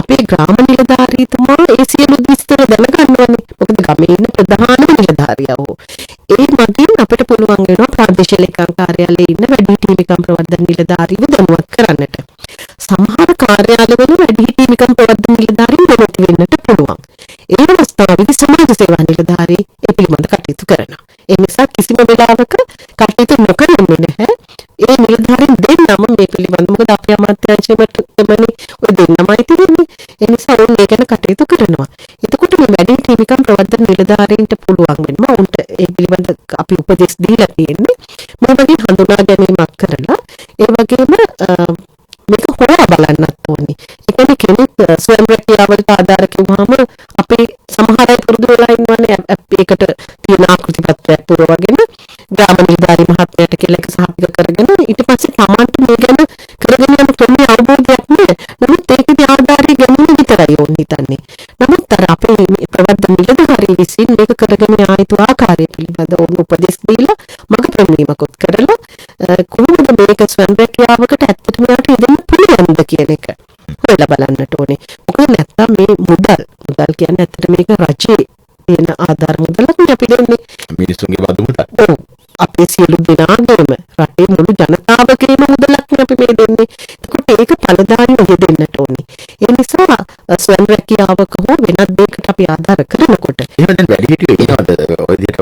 අපේ ග්‍රාම නිලධාරීතුමා ඒ සියලු විස්තර දැනගන්නවානේ. මොකද ගමේ ඉන්න ප්‍රධානම නිලධාරියව. ඒ මගින් අපිට පුළුවන් වෙනවා ප්‍රාදේශීය ලේකම් කාර්යාලයේ ඉන්න වැඩිහිටි හිමිකම් ප්‍රවර්ධන නිලධාරීව දැනුවත් කරන්නට. සමහර කාර්යාලවල වැඩිහිටි හිමිකම් ප්‍රවර්ධන නිලධාරීන් දැනුවත් වෙන්නට පුළුවන්. ඒ අවස්ථාවේදී සමාජ සේවා නිලධාරී ඒ පිළිබඳ කටයුතු කරනවා. ඒ නිසා කිසිම වෙලාවක කටයුතු නොකරන්නේ නැහැ. ඒ නිලධාරීන් දෙන්නම මේ පිළිබඳ මොකද අපේ අමාත්‍යාංශයට තමයි ඔය දෙන්නමයි තියෙන්නේ. ඒ නිසා උන් මේ ගැන කටයුතු කරනවා. එතකොට මේ වැඩිහිටි හිමිකම් ප්‍රවර්ධන නිලධාරීන්ට පුළුවන් වෙනවා උන්ට ඒ පිළිබඳ අපි උපදෙස් දීලා තියෙන්නේ. මේ වගේ හඳුනා ගැනීමක් කරලා ඒ වගේම මේක හොයලා බලන්නත් ඕනේ. ඒ කියන්නේ කෙනෙක් ස්වයං රැකියාවලට ආධාර කිව්වම අපේ සමහර අය පුරුදු වෙලා ඉන්නවනේ ඒකට තියෙන ආකෘති පත්‍රයක් පුරවගෙන ග්‍රාම නිලධාරී මහත්මයාට කියලා එක සහතික කරගෙන ඊට පස්සේ Tamanට මේ ගැන කරගෙන යන ක්‍රමයේ අවබෝධයක් නෑ. නමුත් ඒකේ ආධාරය ගැනීම විතරයි ඕන හිතන්නේ. නමුත් අර අපේ ප්‍රවර්ධන නිලධාරී විසින් මේක කරගෙන යා යුතු ආකාරය පිළිබඳව උපදෙස් දීලා මඟ පෙන්වීමකුත් කරලා කොහොමද මේක ස්වයං රැකියාවකට ඇත්තටම යාට යෙදෙන්න පුළුවන්ද කියන එක හොයලා බලන්නට ඕනේ. මොකද නැත්තම් මේ මුදල් කියන්නේ ඇත්තට මේක රජයේ තියෙන ආධාර මුදලක් නේ අපි දෙන්නේ. මිනිස්සුන්ගේ වද මුදල්. ඔව්. අපේ සියලු දෙනාගේම රටේ මුළු ජනතාවගේම මුදලක් අපි මේ දෙන්නේ. එතකොට ඒක ඵලදායීව යෙදෙන්නට ඕනේ. ඒ නිසා ස්වයං රැකියාවක හෝ වෙනත් දෙයකට අපි ආධාර කරනකොට එහෙම දැන් වැඩිහිටියෝ ඉනවද ඔය විදිහට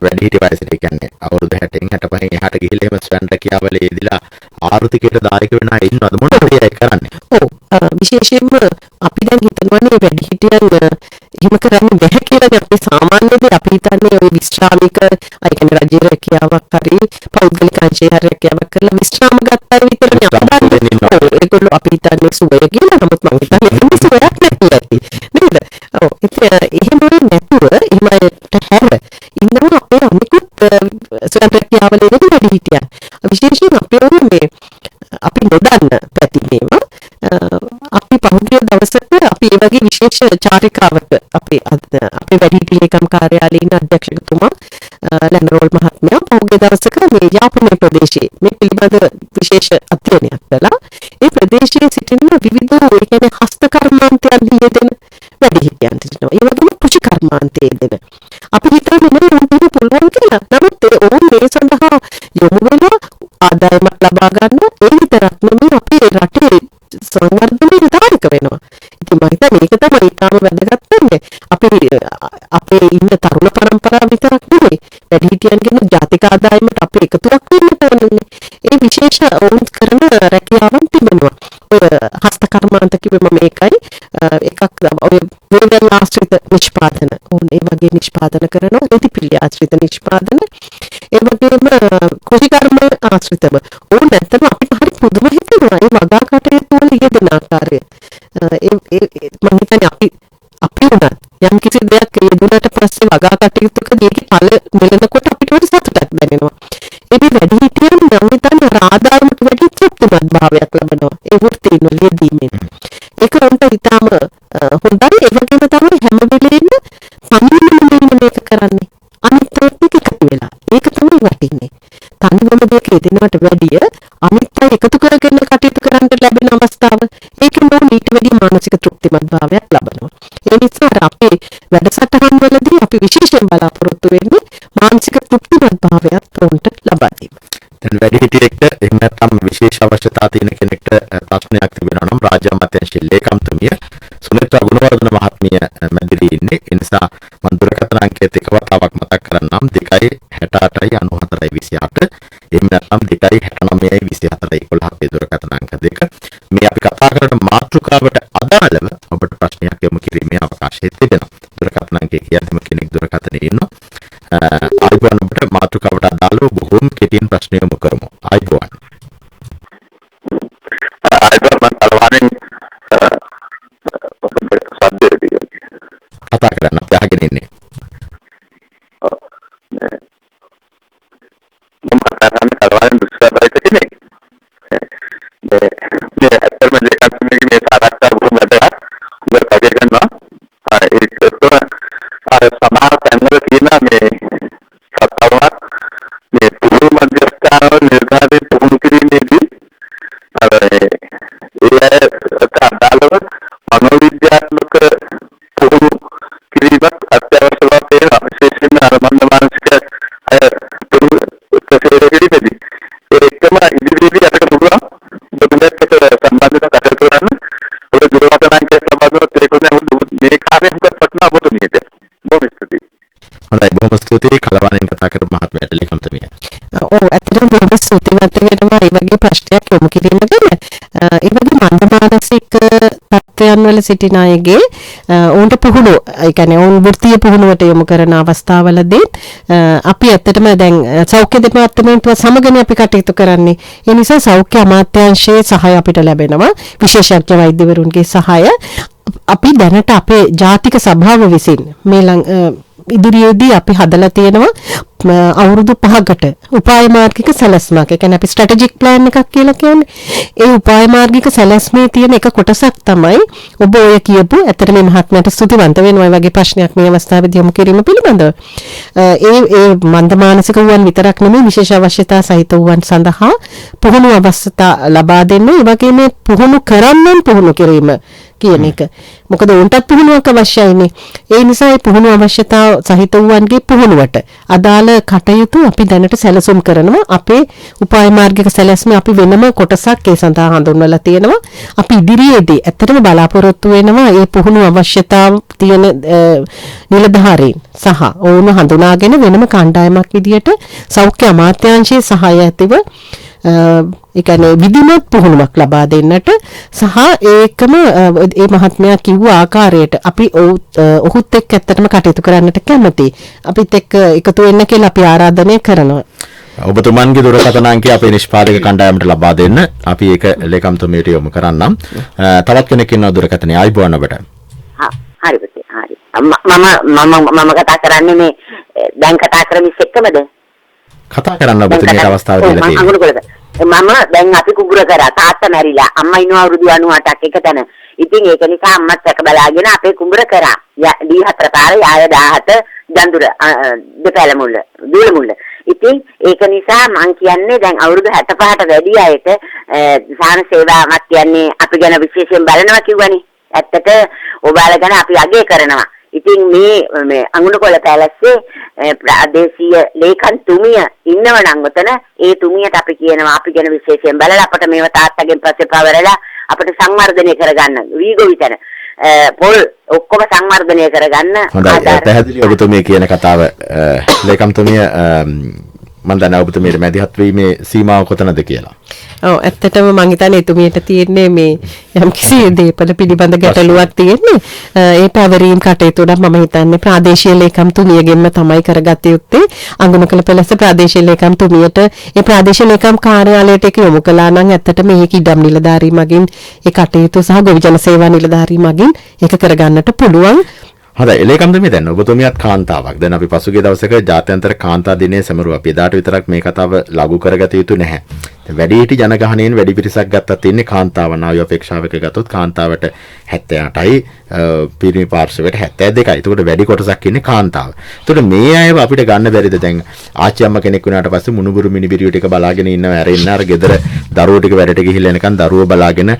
වැඩිහිටිය වයසට කියන්නේ අවුරුදු 60න් 65න් එහාට ගිහිල්ලා එහෙම ස්වයං රැකියාවල යෙදিলা ආර්ථිකයට දායක වෙන අය ඉන්නවද මොනවද ඒ කරන්නේ? ඔව් විශේෂයෙන්ම අපි දැන් හිතනවානේ වැඩිහිටියන් එහෙම කරන්නේ නැහැ කියලා. අපි සාමාන්‍යයෙන් අපි හිතන්නේ ඔය විශ්‍රාමික අය කියන්නේ රජයේ රැකියාවක් හරි පෞද්ගලික අංශයේ හරි රැකියාවක් කරලා විශ්‍රාම ගත්තා විතරනේ අපදාන්නේ. ඔව් ඒගොල්ලෝ අපි හිතන්නේ සුවය කියලා. නමුත් මම හිතන්නේ ඒක සුවයක් නැති ඇති නේද? ඔව් එහෙම නැතුව එහෙම හැර ඉන්නවා අපේ අනිකුත් ස්වයං රැකියාවලදී වැඩිහිටියන්. විශේෂයෙන් අපේ මේ අපි නොදන්න පැති මේවා අපි පහුගිය දවසක අපි ඒ වගේ විශේෂ චාරිකාවක අපේ වැඩිහිටි ලේකම් කාර්යාලයේ ඉන්න අධ්‍යක්ෂකතුමා ලැනරෝල් මහත්මයා පහුගිය දවසක මේ යාපනයේ ප්‍රදේශයේ මේ පිළිබඳ විශේෂ අධ්‍යයනයක් කළා. ඒ ප්‍රදේශයේ සිටින විවිධ ඒ කියන්නේ හස්ත කර්මාන්තයන් යෙදෙන වැඩිහිටියන් සිටිනවා. ඒ වගේම කෘෂි කර්මාන්තයේ යෙදෙන. අපි හිතන්නේ නේ උන්ට පුළුවන් කියලා. නමුත් ඕන් මේ සඳහා යොමු වෙලා ආදායමක් ලබා ගන්න ඒ විතරක් නෙමෙයි අපේ රටේ සංවර්ධනයට දායක වෙනවා. ඉතින් මම හිතන්නේ මේක තමයි ඊටම වැදගත් වෙන්නේ. අපේ ඉන්න තරුණ පරම්පරාව විතරක් නෙමෙයි වැඩිහිටියන්ගේම ජාතික ආදායමට අපි එකතුවක් වෙන්න ඕනේ. ඒ විශේෂ වුන් කරන රැකියාවන් තිබෙනවා. ඔය හස්ත කර්මාන්ත කිව්වම මේකයි එකක් ඔය වේදන් ආශ්‍රිත නිෂ්පාදන ඕනේ ඒ වගේ නිෂ්පාදන කරනවා. රීතිපිළිය ආශ්‍රිත නිෂ්පාදන ඒ වගේම කෘෂි කර්ම ආශ්‍රිතව ඕන නැත්නම් අපිට හරි පුදුම හිතෙනවා ඒ වගා කටයුතු වල යෙදෙන ආකාරය. මම හිතන්නේ අපි උනත් යම් කිසි දෙයක් යෙදුනට පස්සේ වගා කටයුතුකදී ඵල මිලනකොට අපිට වඩා සතුටක් දැනෙනවා. ඒ වැඩිහිටියන් නම් හිතන්නේ ආදායමට වැඩි තෘප්තිමත් භාවයක් ලබනවා ඒ වෘත්තීන් වල යෙදීමෙන්. ඒක උන්ට ඊටම හොඳයි. ඒ වගේම තමයි හැම වෙලෙම තනියම මේක කරන්නේ. අනිත් එක්ක එකතු වෙලා. ඒක තමයි වටින්නේ. තනියම දෙක යෙදෙනවට වැඩිය අනිත් අය එකතු කරගෙන කටයුතු කරන්න ලැබෙන අවස්ථාව ඒකෙන් ඊට වැඩි මානසික තෘප්තිමත් භාවයක් ලබනවා. ඒ නිසා අපේ වැඩසටහන් වලදී අපි විශේෂයෙන් බලාපොරොත්තු වෙන්නේ මානසික තෘප්තිමත් භාවයක් උන්ට ලබා දීම. දැන් වැඩිහිටියෙක්ට එහෙම නැත්නම් විශේෂ අවශ්‍යතා තියෙන කෙනෙක්ට ප්‍රශ්නයක් තිබෙනවා නම් රාජ්‍ය අමාත්‍යාංශයේ ලේකම්තුමිය සුනිත්‍රා ගුණවර්ධන මහත්මිය මැදිරි ඉන්නේ. ඒ නිසා මම දුරකථන අංකයත් එක වතාවක් මතක් කරන්නම් 268යි 94යි 28. එහෙම නැත්නම් 269යි 24යි 11 අපේ දුරකථන අංක දෙක. මේ අපි කතා කරන මාතෘකාවට අදාළව ඔබට ප්‍රශ්නයක් යොමු කිරීමේ අවකාශය තිබෙනවා. දුරකථන අංකය කියන්නේම කෙනෙක් දුරකථනයේ ඉන්නවා. ආයිබෝන් ඔබට මාතෘකාවට අදාළව බොහෝම කෙටියෙන් ප්‍රශ්න යොමු කරමු. ආයිබෝන්. ආයිබෝන් මම අලවන්නේ සද්දේදී කතා කරන්න අපි අහගෙන ඉන්නේ. මම කතා කරන්නේ අලවන්නේ දුස්සබයිත කෙනෙක්. මේ අතරම දෙකක් මේ සාකච්ඡා බොහොම වැදගත්. ඔබ කතා කරනවා. ඒක සමහර තැන්වල තියෙන මේ සත්‍යවත් මේ පුරු මධ්‍යස්ථානවල නිර්ධාරිත පුහුණු කිරීමේදී ඒ අදාළව මනෝවිද්‍යාත්මක පුහුණු කිරීමක් අත්‍යවශ්‍යව තියෙනවා. විශේෂයෙන්ම මන්ද මානසික අය පුරු ප්‍රතිරෝධකෙදී ඒකම ඉදිරියේදී අපිට පුළුවන් දෙන්නකට සම්බන්ධව කතා කරන්න ඔය දුරකථනයන්ට සම්බන්ධව තේරුම් මේ කාර්යයක් කරපටන අපට නියත. බොහොම ස්තුතියි. හොඳයි බොහොම ස්තුතියි කලවණෙන් කතා කරපු මහත්මයාට ලේකම්තුමිය. ඔව් ඇත්තටම බොහොම ස්තුතිවන්ත වෙනවා මේ වගේ ප්‍රශ්නයක් යොමු කිරීමට. ඒ වගේ මන්ද මානසික තත්ත්වයන් වල සිටින අයගේ ඔවුන්ට පුහුණු ඒ කියන්නේ ඔවුන් වෘත්තීය පුහුණුවට යොමු කරන අවස්ථාවලදී අපි ඇත්තටම දැන් සෞඛ්‍ය දෙපාර්තමේන්තුව සමගනේ අපි කටයුතු කරන්නේ. ඒ නිසා සෞඛ්‍ය අමාත්‍යාංශයේ සහාය අපිට ලැබෙනවා. විශේෂඥ වෛද්‍යවරුන්ගේ සහාය අපි දැනට අපේ ජාතික සභාව විසින් මේ ඉදිරියේදී අපි හදලා තියෙනවා අවුරුදු 5කට උපාය මාර්ගික සැලැස්මක්. ඒ කියන්නේ අපි ස්ට්‍රැටජික් ප්ලෑන් එකක් කියලා කියන්නේ. ඒ උපාය මාර්ගික සැලැස්මේ තියෙන එක කොටසක් තමයි ඔබ ඔය කියපු ඇත්තට මේ මහත්මයාට ස්තුතිවන්ත වෙනවා වගේ ප්‍රශ්නයක් මේ අවස්ථාවේදී යොමු කිරීම පිළිබඳව. ඒ මන්ද මානසික වුවන් විතරක් නෙමෙයි විශේෂ අවශ්‍යතා සහිත වුවන් සඳහා පුහුණු අවස්ථා ලබා දෙන්න. ඒ වගේම පුහුණු කරන්නන් පුහුණු කිරීම කියන එක. මොකද උන්ටත් පුහුණුවක් අවශ්‍යයිනේ. ඒ නිසා ඒ පුහුණු අවශ්‍යතාව සහිත වුවන්ගේ පුහුණුවට අදාළ විශාල කටයුතු අපි දැනට සැලසුම් කරනවා. අපේ උපාය මාර්ගික සැලැස්ම අපි වෙනම කොටසක් ඒ සඳහා හඳුන්වලා තියෙනවා. අපි ඉදිරියේදී ඇත්තටම බලාපොරොත්තු වෙනවා මේ පුහුණු අවශ්‍යතාව තියෙන නිලධාරීන් සහ ඔවුන් හඳුනාගෙන වෙනම කණ්ඩායමක් විදියට සෞඛ්‍ය අමාත්‍යාංශයේ සහාය ඇතිව ඒ කියන්නේ විධිමත් පුහුණුවක් ලබා දෙන්නට සහ ඒකම ඒ මහත්මයා කිව්ව ආකාරයට අපි ඔහුත් එක්ක ඇත්තටම කටයුතු කරන්නට කැමතියි. අපිත් එක්ක එකතු වෙන්න කියලා අපි ආරාධනය කරනවා. ඔබතුමන්ගේ දුරකථන අංකය අපේ නිෂ්පාදක කණ්ඩායමට ලබා දෙන්න. අපි ඒක ලේකම්තුමියට යොමු කරන්නම්. තවත් කෙනෙක් ඉන්නවා දුරකථනයේ. ආයිබෝන් ඔබට. හරි පුතේ හරි. මම කතා කරන්නේ මේ දැන් කතා කරමිස් එක්කමද? කතා කරන්න ඔබතුමියට අවස්ථාව දීලා තියෙනවා. මම දැන් අපි කුඹුර කරා තාත්තා මැරිලා අම්මා ඉන්නවා අවුරුදු 98ක් එක තැන. ඉතින් ඒක නිසා අම්මත් රැක බලාගෙන අපේ කුඹුර කරා. D4 පාරේ යාය 17 ජන්දුර දෙපැල මුල්ල දූල මුල්ල. ඉතින් ඒක නිසා මම කියන්නේ දැන් අවුරුදු 65ට වැඩි අයට සාන සේවාවක් කියන්නේ අපි ගැන විශේෂයෙන් බලනවා කිව්වනේ. ඇත්තට ඔයාලා ගැන අපි අගය කරනවා. ඉතින් මේ අඟුණුකොළ පැලස්සේ ප්‍රාදේශීය ලේකම්තුමිය ඉන්නවනම් උතන ඒ තුමියට අපි කියනවා අපි ගැන විශේෂයෙන් බලලා අපිට මේව තාත්තගෙන් පස්සේ පවරලා අපිට සංවර්ධනය කරගන්න වීගොවිතන පොල් ඔක්කොම සංවර්ධනය කරගන්න. හොඳයි පැහැදිලි ඔබතුමිය කියන කතාව ලේකම්තුමිය මම දන්නවා ඔබතුමියට මැදිහත් වීමේ සීමාව කොතනද කියලා. ඔව් ඇත්තටම මම හිතන්නේ එතුමියට තියෙන්නේ මේ යම්කිසි දේපල පිළිබඳ ගැටලුවක් තියෙන්නේ. ඒ පැවරීම් කටයුතු නම් මම හිතන්නේ ප්‍රාදේශීය ලේකම්තුමියගෙන්ම තමයි කරගත යුත්තේ. අඟුණුකල පෙළස ප්‍රාදේශීය ලේකම්තුමියට ඒ ප්‍රාදේශීය ලේකම් කාර්යාලයට ඒක යොමු කළා නම් ඇත්තටම මේක ඉඩම් නිලධාරී මගින් ඒ කටයුතු සහ ගොවිජන සේවා නිලධාරී මගින් ඒක කරගන්නට පුළුවන්. හොඳයි ලේකම්තුමිය දැන් ඔබතුමියත් කාන්තාවක්. දැන් අපි පසුගිය දවසක ජාත්‍යන්තර කාන්තා දිනය සැමරුවා. අපි එදාට විතරක් මේ කතාව ලඝු කරගත යුතු නැහැ. වැඩිහිටි ජනගහණයෙන් වැඩි පිරිසක් ගත්තත් ඉන්නේ කාන්තාවන්. ආයු අපේක්ෂාවක ගත්තොත් කාන්තාවට 78යි පිරිමි පාර්ශවයට 72යි. ඒකට වැඩි කොටසක් ඉන්නේ කාන්තාව. ඒකට මේ අයව අපිට ගන්න බැරිද දැන් ආච්චි අම්මා කෙනෙක් වුණාට පස්සේ මුණුබුරු මිනිබිරිය ටික බලාගෙන ඉන්නව ඇරෙන්න අර ගෙදර දරුවෝ ටික වැඩට ගිහිල්ලා එනකන් දරුවෝ බලාගෙන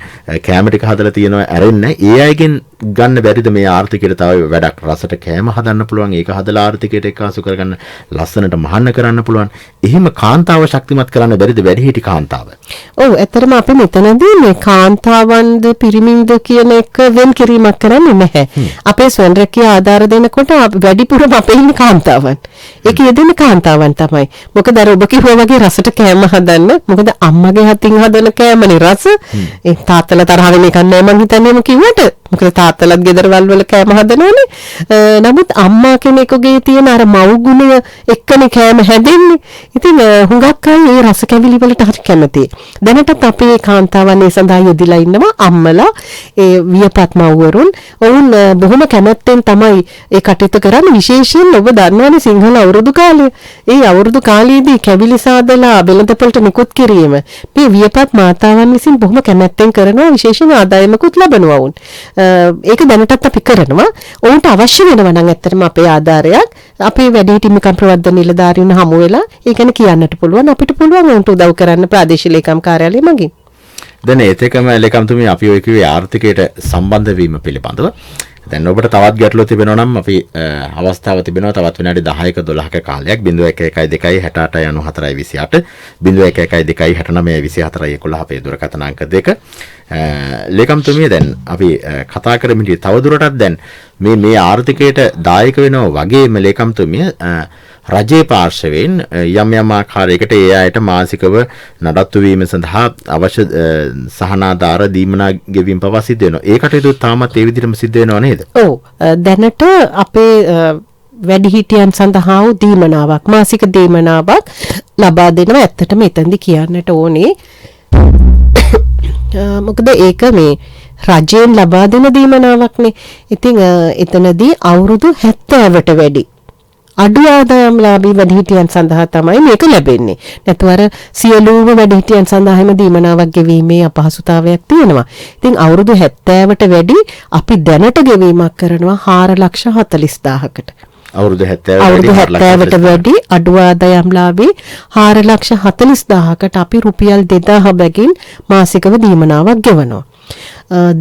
කැම ටික හදලා තියෙනවා ඇරෙන්න. ඒ අයගෙන් ගන්න බැරිද මේ ආර්ථිකයට තව වැඩක් රසට කැම හදන්න පුළුවන්. ඒක හදලා ආර්ථිකයට එක්කාසු කරගන්න ලස්සනට මහන්න කරන්න පුළුවන්. එහෙම කාන්තාව ශක්තිමත් කරන්න බැරිද වැඩිහිටි කාන්තාව? ඔව් ඇත්තටම අපි මෙතනදී මේ කාන්තාවන්ද පිරිමින්ද කියන එක වෙන් කිරීමක් කරන්නේ නැහැ. අපේ ස්වයංරැකියා ආධාර දෙනකොට වැඩිපුරම අපේ ඉන්නේ කාන්තාවන්. ඒක යෙදෙන කාන්තාවන් තමයි. මොකද අර ඔබ කිව්වා වගේ රසට කෑම හදන්න. මොකද අම්මගේ හතින් හදන කෑමනේ රස. ඒ තාත්තලා තරහ වෙන එක නෑ මං හිතන්නේම කිව්වට. මොකද තාත්තලාත් ගෙදරවල් වල කෑම හදනවනේ. නමුත් අම්මා කෙනෙකුගේ තියෙන අර මව් ගුණය එක්කනේ කෑම හැදෙන්නේ. ඉතින් හුඟක් අය මේ රස කැවිලි වලට හරි කැමතියි. දැනටත් අපේ කාන්තාවන් ඒ සඳහා යෙදිලා ඉන්නවා අම්මලා ඒ වියපත් මව්වරුන්. ඔවුන් බොහොම කැමැත්තෙන් තමයි ඒ කටයුතු කරන්නේ. විශේෂයෙන් ඔබ දන්නවනේ සිංහල අවුරුදු කාලය. ඒ අවුරුදු කාලයේදී කැවිලි සාදලා වෙළඳපොළට නිකුත් කිරීම මේ වියපත් මාතාවන් විසින් බොහොම කැමැත්තෙන් කරනවා. විශේෂයෙන් ආදායමකුත් ලබනවා වුන්. ඒක දැනටත් අපි කරනවා. ඔවුන්ට අවශ්‍ය වෙනවා නම් ඇත්තටම අපේ ආධාරයක් අපේ වැඩිහිටියකම් ප්‍රවර්ධන නිලධාරීන් හමු වෙලා ඒක ගැන කියන්නට පුළුවන්. අපිට පුළුවන් උන්ට උදව් කරන්න ප්‍රාදේශීය ලේකම් කාර්යාලය මගින්. දැන් ඒකම ලේකම්තුමිය අපි ඔය කිව්වේ ආර්ථිකයට සම්බන්ධ වීම පිළිබඳව. දැන් ඔබට තවත් ගැටලු තිබෙනවා නම් අපි අවස්ථාව තිබෙනවා තවත් විනාඩි 10ක 12ක කාලයක් 0112 64 24 අපේ දුරකථන අංක 2 ලේකම්තුමිය දැන් අපි කතා කරමින් තවදුරටත් දැන් මේ ආර්ථිකයට දායක වෙනවා වගේම ලේකම්තුමිය රජයේ පාර්ශවයෙන් යම් ආකාරයකට ඒ අයට මාසිකව නඩත්තු වීම සඳහා අවශ්‍ය සහනාධාර දීමනා ගෙවීම පවා සිද්ධ වෙනවා. ඒ කටයුතු තාමත් ඒ විදිහටම සිද්ධ වෙනව නේද? ඔව්. දැනට අපේ වැඩිහිටියන් සඳහා දීමනාවක් මාසික දීමනාවක් ලබා දෙනවා. ඇත්තටම එතෙන්දි කියන්නට ඕනේ මොකද ඒක මේ රජයෙන් ලබා දෙන දීමනාවක්නේ. ඉතින් එතනදී අවුරුදු 70ට වැඩි අඩු ආදායම් ලාභී වැඩිහිටියන් සඳහා තමයි මේක ලැබෙන්නේ. නැත්නම් අර සියලුම වැඩිහිටියන් සඳහාම දීමනාවක් ගෙවීමේ අපහසුතාවයක් තියෙනවා. ඉතින් අවුරුදු 70ට වැඩි අපි දැනට ගෙවීමක් කරනවා 4,40,000කට. අවුරුදු 70ට වැඩි අඩු ආදායම් ලාභී 4,40,000කට අපි රුපියල් 2,000 බැගින් මාසිකව දීමනාවක් ගෙවනවා.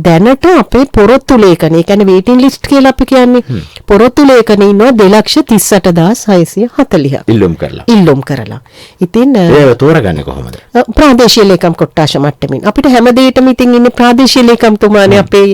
දැනට අපේ පොරොත්තු ලේඛන, ඒ කියන්නේ වේටින් ලිස්ට් කියලා අපි කියන්නේ. පොරොත්තු ලේඛන ඉන්නවා 2,38,640 ඉල්ලුම් කරලා. ඉතින් ඒ තෝරගන්නේ කොහොමද? ප්‍රාදේශීය ලේකම් කොට්ටාශ මට්ටමින්. අපිට හැමදේටම ඉතින් ඉන්නේ ප්‍රාදේශීය ලේකම්තුමානේ, අපේ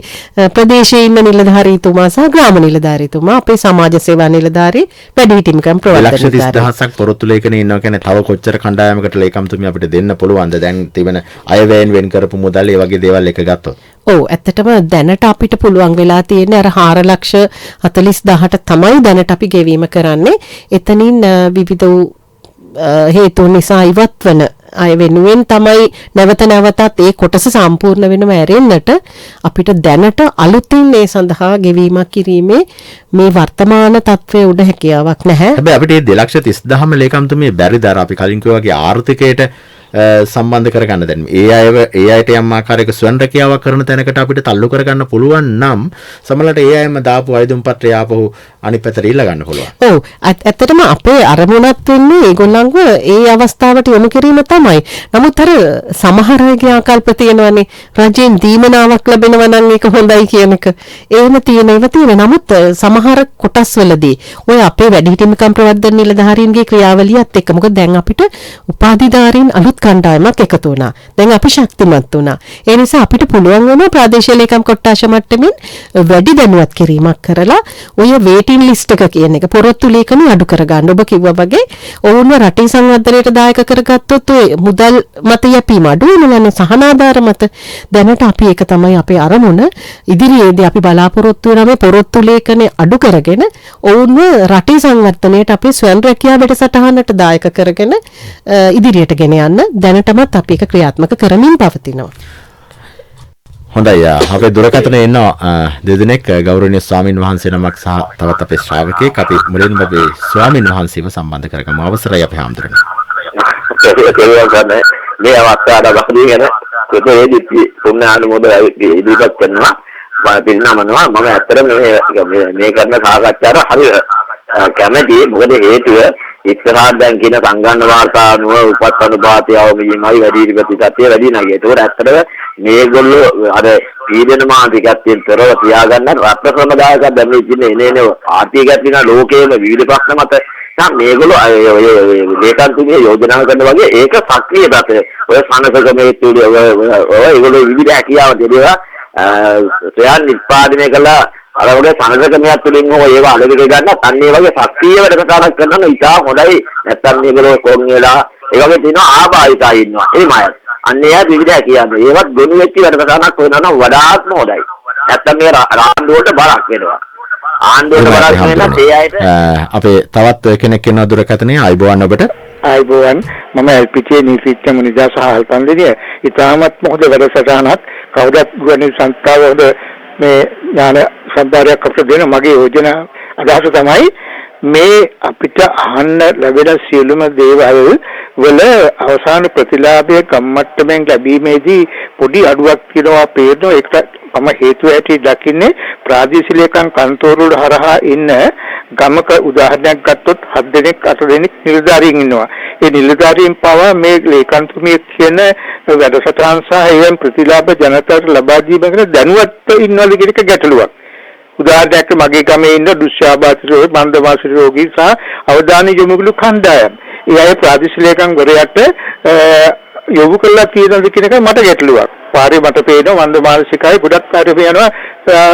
ප්‍රදේශයේ ඉන්න නිලධාරීතුමා සහ ග්‍රාම නිලධාරීතුමා, අපේ සමාජ සේවා නිලධාරී, වැඩිහිටියන්කම් ප්‍රවර්තන 30,000ක් පොරොත්තු ලේඛනේ ඉන්නවා කියන්නේ තව කොච්චර කණ්ඩායමකට ලේකම්තුමිය අපිට දෙන්න පුළුවන්ද? දැන් තිබෙන අයවැයෙන් වෙන් කරපු මුදල් ඒ වගේ දේවල් එක ගත්තොත්. ඔව්, ඇත්තටම දැනට අපිට පුළුවන් වෙලා තියෙන්නේ අර 4,40,000ට තමයි දැනට අපි ගෙවීම කරන්නේ. එතනින් විවිධ හේතුන් නිසා ඉවත් වන අය වෙනුවෙන් තමයි නැවතත් ඒ කොටස සම්පූර්ණ වෙනම ඇරෙන්නට අපිට දැනට අලුතින් මේ සඳහා ගෙවීමක් කිරීමේ මේ වර්තමාන තත්ත්වයේ උඩ හැකියාවක් නැහැ. හැබැයි අපිට මේ 2,30,000ම ලේකම්තුමිය බැරිද අර අපි කලින් කිව්වා වගේ ආර්ථිකයට සම්බන්ධ කරගන්න? දැන් ඒ අයට යම් ආකාරයක ස්වයං රැකියාවක් කරන තැනකට අපිට තල්ලු කරගන්න පුළුවන් නම් සමහරවිට ඒ අයම දාපු ආයුධම් පත්‍රය ආපහු අනිත් පැත්තට ඉල්ල ගන්න පුළුවන්. ඔව්, ඇත්තටම අපේ අරමුණක් වෙන්නේ ඒගොල්ලන්ව ඒ අවස්ථාවට යොමු කිරීම තමයි. නමුත් අර සමහර අයගේ ආකල්ප තියෙනවානේ, රජෙන් දීමනාවක් ලැබෙනවා නම් ඒක හොඳයි කියන එක. එහෙම තියෙන. නමුත් සමහර කොටස්වලදී ඔය අපේ වැඩිහිටියන්කම් ප්‍රවර්ධන නිලධාරීන්ගේ ක්‍රියාවලියත් එක්ක, මොකද දැන් අපිට උපාධිධාරීන් අලුත් කණ්ඩායමක් එකතු වුණා. දැන් අපි ශක්තිමත් වුණා. ඒ නිසා අපිට පුළුවන් වෙනවා ප්‍රාදේශීය ලේකම් කොට්ටාශ මට්ටමින් වැඩි දැනුවත් කිරීමක් කරලා ඔය වේටින් ලිස්ට් එක කියන එක පොරොත්තු ලේඛන අඩු කරගන්න. ඔබ කිව්වා වගේ ඕනම රටේ සංවර්ධනයට දායක කරගත්තොත් ඔය මුදල් මත යැපීම අඩු වෙනවානේ, සහනාධාර මත. දැනට අපි ඒක තමයි අපේ අරමුණ. ඉදිරියේදී අපි බලාපොරොත්තු වෙනා මේ පොරොත්තු ලේඛන අඩු කරගෙන ඕනම රටේ සංවර්ධනයට අපේ ස්වයං රැකියාව වැඩසටහනට දායක කරගෙන ඉදිරියට ගෙන යන්න දැනටමත් අපි ඒක ක්‍රියාත්මක කරමින් පවතිනවා. හොඳයි. අපේ දුරකථනයේ ඉන්න දෙදෙනෙක් ගෞරවනීය ස්වාමින් වහන්සේ නමක් සහ තවත් අපේ ශ්‍රාවකෙක්. අපි මුලින්ම අපේ ස්වාමින් වහන්සේව සම්බන්ධ කරගමු. අවසරයි අපේ හාමුදුරනේ. මේ අවස්ථාවට බහදී ගැන ප්‍රතිවේදී පුණ්‍යානුමෝදන ඉදිරිපත් කරනවා. මම පිළිනමනවා. මම ඇත්තටම මේ කරන සාකච්ඡාවට හරි කැමැතියි. මොකද හේතුව ඉස්සරහට දැන් කියන සංගණන වාර්තා අනුව උපත් අනුපාතය අවමීමයි වැඩි ප්‍රතිශතය වැඩි නැගේ. ඒකෝට ඇත්තටම මේගොල්ලෝ අර පීඩන මානසිකත්වයෙන් තොරව තියාගන්න රත්න සම්දායක දැන් ඉන්නේ ආර්ථිකයක් දින ලෝකයේම විවිධ ප්‍රශ්න මත නම් මේගොල්ලෝ ලේකම්තුමිය යෝජනා කරන වගේ ඒක සක්‍රිය දත ඔය සනසකමේ තුඩි ඔය ඒගොල්ලෝ විවිධ හැකියාව දෙනවා ස්වයං නිෂ්පාදනය කළා අර වගේ සනසකමයක් තුළින් හෝ ඒවා අලෙවිද ගන්න අන්නේ වගේ සක්‍රිය වැඩසටහනක් කරනවා ඉතා හොඳයි. නැත්තම් මේගොල්ලෝ කොන්නෙලා ඒ වගේ තියෙනවා ආබාධිතයි ඉන්නවා එහෙමයි. අන්නේ යා විවිධ හැකියාව ඒවත් ගොනු වෙච්ච වැඩසටහනක් වෙනවා නම් වඩාත්ම හොඳයි. නැත්තම් මේ ආණ්ඩුවට බරක් වෙනවා. අපේ තවත් කෙනෙක් ඉන්නවා දුරකථනයේ. ආයිබෝවන් ඔබට. ආයිබෝවන්. මම එල්පීජී නීතිඥ මුනිදා සහ අල්පන්දිරිය. ඉතාමත් මොහොත වැඩසටහනක් කවුරුත් ගුවන් සංස්ථාවවල මේ ඥාන සම්භාරයක් අපිට දෙන මගේ යෝජනා අදහස තමයි මේ අපිට අහන්න ලැබෙන සියලුම දේවල් වල අවසාන ප්‍රතිලාභය කම්මට්ටමෙන් ලැබීමේදී පොඩි අඩුවක් තියෙනවා පේනවා. ඒකට මම හේතුව ඇටි දකින්නේ ප්‍රාදේශීය ලේකම් කන්තෝරු වල හරහා ඉන්න ගමක උදාහරණයක් ගත්තොත් 7 දෙනෙක් 8 දෙනෙක් නිලධාරීන් ඉන්නවා. ඒ නිලධාරීන් පවා මේ ලේකම්තුමිය කියන වැඩසටහන් සහ ඒවෙන් ප්‍රතිලාභ ජනතාවට ලබා දීම ගැන දැනුවත් ඉන්නවද කියන එක ගැටලුවක්. උදාහරණයක් මගේ ගමේ ඉන්න දුෂ්‍යාබාධිත රෝගී මන්දමාසික රෝගී සහ අවදාන යොමුගලු කණ්ඩායම්. ඒ අය ප්‍රාදේශීය ලේකම් වරයට යොමු කළා කියනද කියන එක මට ගැටලුවක්. පාරේ මට පේනවා මන්දමාසිකයි ගොඩක් කාර්ය යනවා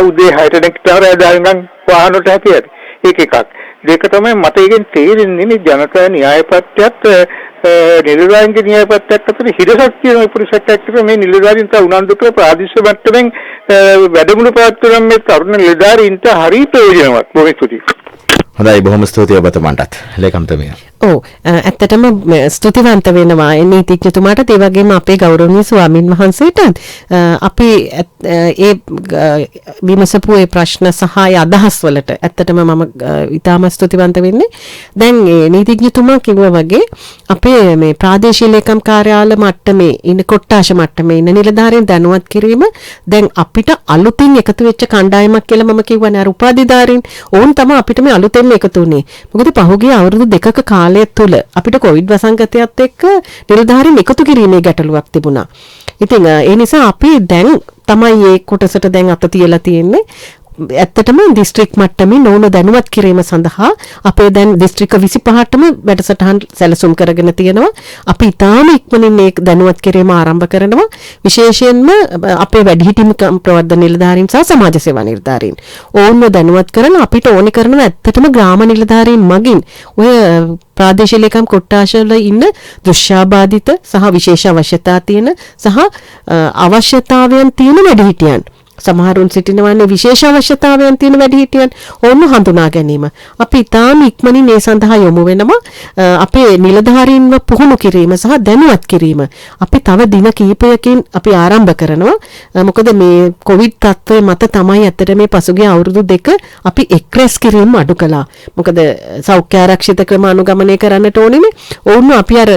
උදේ 6ට නැගිටලා රැඳගෙන වාහන වලට හැපියද. ඒක එකක්. දෙක තමයි මට ඒකෙන් තේරෙන්නේ මේ ජනතා න්‍යායපත්‍යත් නිලධාරීන්ගේ න්‍යායපත්‍යත් අතර හිරසක් තියෙන පුරුෂයෙක් එක්ක මේ නිලධාරීන්ට උනන්දු කර ප්‍රාදේශීය මට්ටමින් වැඩමුළු පවත්වන මේ තරුණ නිලධාරීන්ට හරි ප්‍රයෝජනවත්. බොහොම ස්තුතියි. හොඳයි, බොහොම ස්තුතියි ඔබතුමන්ටත් ලේකම්තුමිය. ඔව්, ඇත්තටම ස්තුතිවන්ත වෙනවා නීතිඥතුමාට, ඒ වගේම අපේ ගෞරවනීය ස්වාමින් වහන්සේට. අපි ඒ විමසපු ඒ ප්‍රශ්න සහ ඒ අදහස් වලට ඇත්තටම මම ඉතාම ස්තුතිවන්ත වෙන්නේ. දැන් නීතිඥතුමා කිව්වා වගේ අපේ මේ ප්‍රාදේශීය ලේකම් කාර්යාල මට්ටමේ ඉන්න කොට්ටාශ මට්ටමේ ඉන්න නිලධාරීන් දැනුවත් කිරීම දැන් අපිට අලුතින් එකතු වෙච්ච කණ්ඩායමක් කියලා මම කිව්වනේ අර උපාධිධාරීන්. ඕන් තමයි අපිට මේ අලුතෙන් සිස්ටම් එකතු වුණේ. මොකද පහුගිය අවුරුදු 2ක කාලය තුල අපිට කොවිඩ් වසංගතයත් එක්ක නිලධාරීන් එකතු කිරීමේ ගැටලුවක් තිබුණා. ඉතින් ඒ නිසා අපි දැන් තමයි මේ කොටසට දැන් අත තියලා තියෙන්නේ. ඇත්තටම දිස්ත්‍රික් මට්ටමින් ඕන දැනුවත් කිරීම සඳහා අපේ දැන් දිස්ත්‍රික්ක 25ටම වැඩසටහන් සැලසුම් කරගෙන තියෙනවා. අපි ඉතාම ඉක්මනින් මේ දැනුවත් කිරීම ආරම්භ කරනවා. විශේෂයෙන්ම අපේ වැඩිහිටි ප්‍රවර්ධන නිලධාරීන් සහ සමාජ සේවා නිලධාරීන් ඕන්ව දැනුවත් කරලා අපිට ඕනේ කරනවා ඇත්තටම ග්‍රාම නිලධාරීන් මගින් ඔය ප්‍රාදේශීය ලේකම් කොට්ටාශවල ඉන්න දෘශ්‍යාබාධිත සහ විශේෂ අවශ්‍යතා තියෙන සහ අවශ්‍යතාවයන් තියෙන වැඩිහිටියන් සමහරුන් සිටිනවන්නේ විශේෂ අවශ්‍යතාවයන් තියෙන වැඩිහිටියන් ඕන්න හඳුනා ගැනීම. අපි ඊටාම ඉක්මනින් මේ සඳහා යොමු වෙනවා. අපේ නිලධාරීන්ව පුහුණු කිරීම සහ දැනුවත් කිරීම. අපි තව දින කිහිපයකින් අපි ආරම්භ කරනවා. මොකද මේ කොවිඩ් තත්ත්වය මත තමයි ඇත්තට මේ පසුගිය අවුරුදු 2 අපි එක්රැස් කිරීම අඩු කළා. මොකද සෞඛ්‍ය ආරක්ෂිත ක්‍රම අනුගමනය කරන්නට ඕනේනේ. ඕන්න අපි අර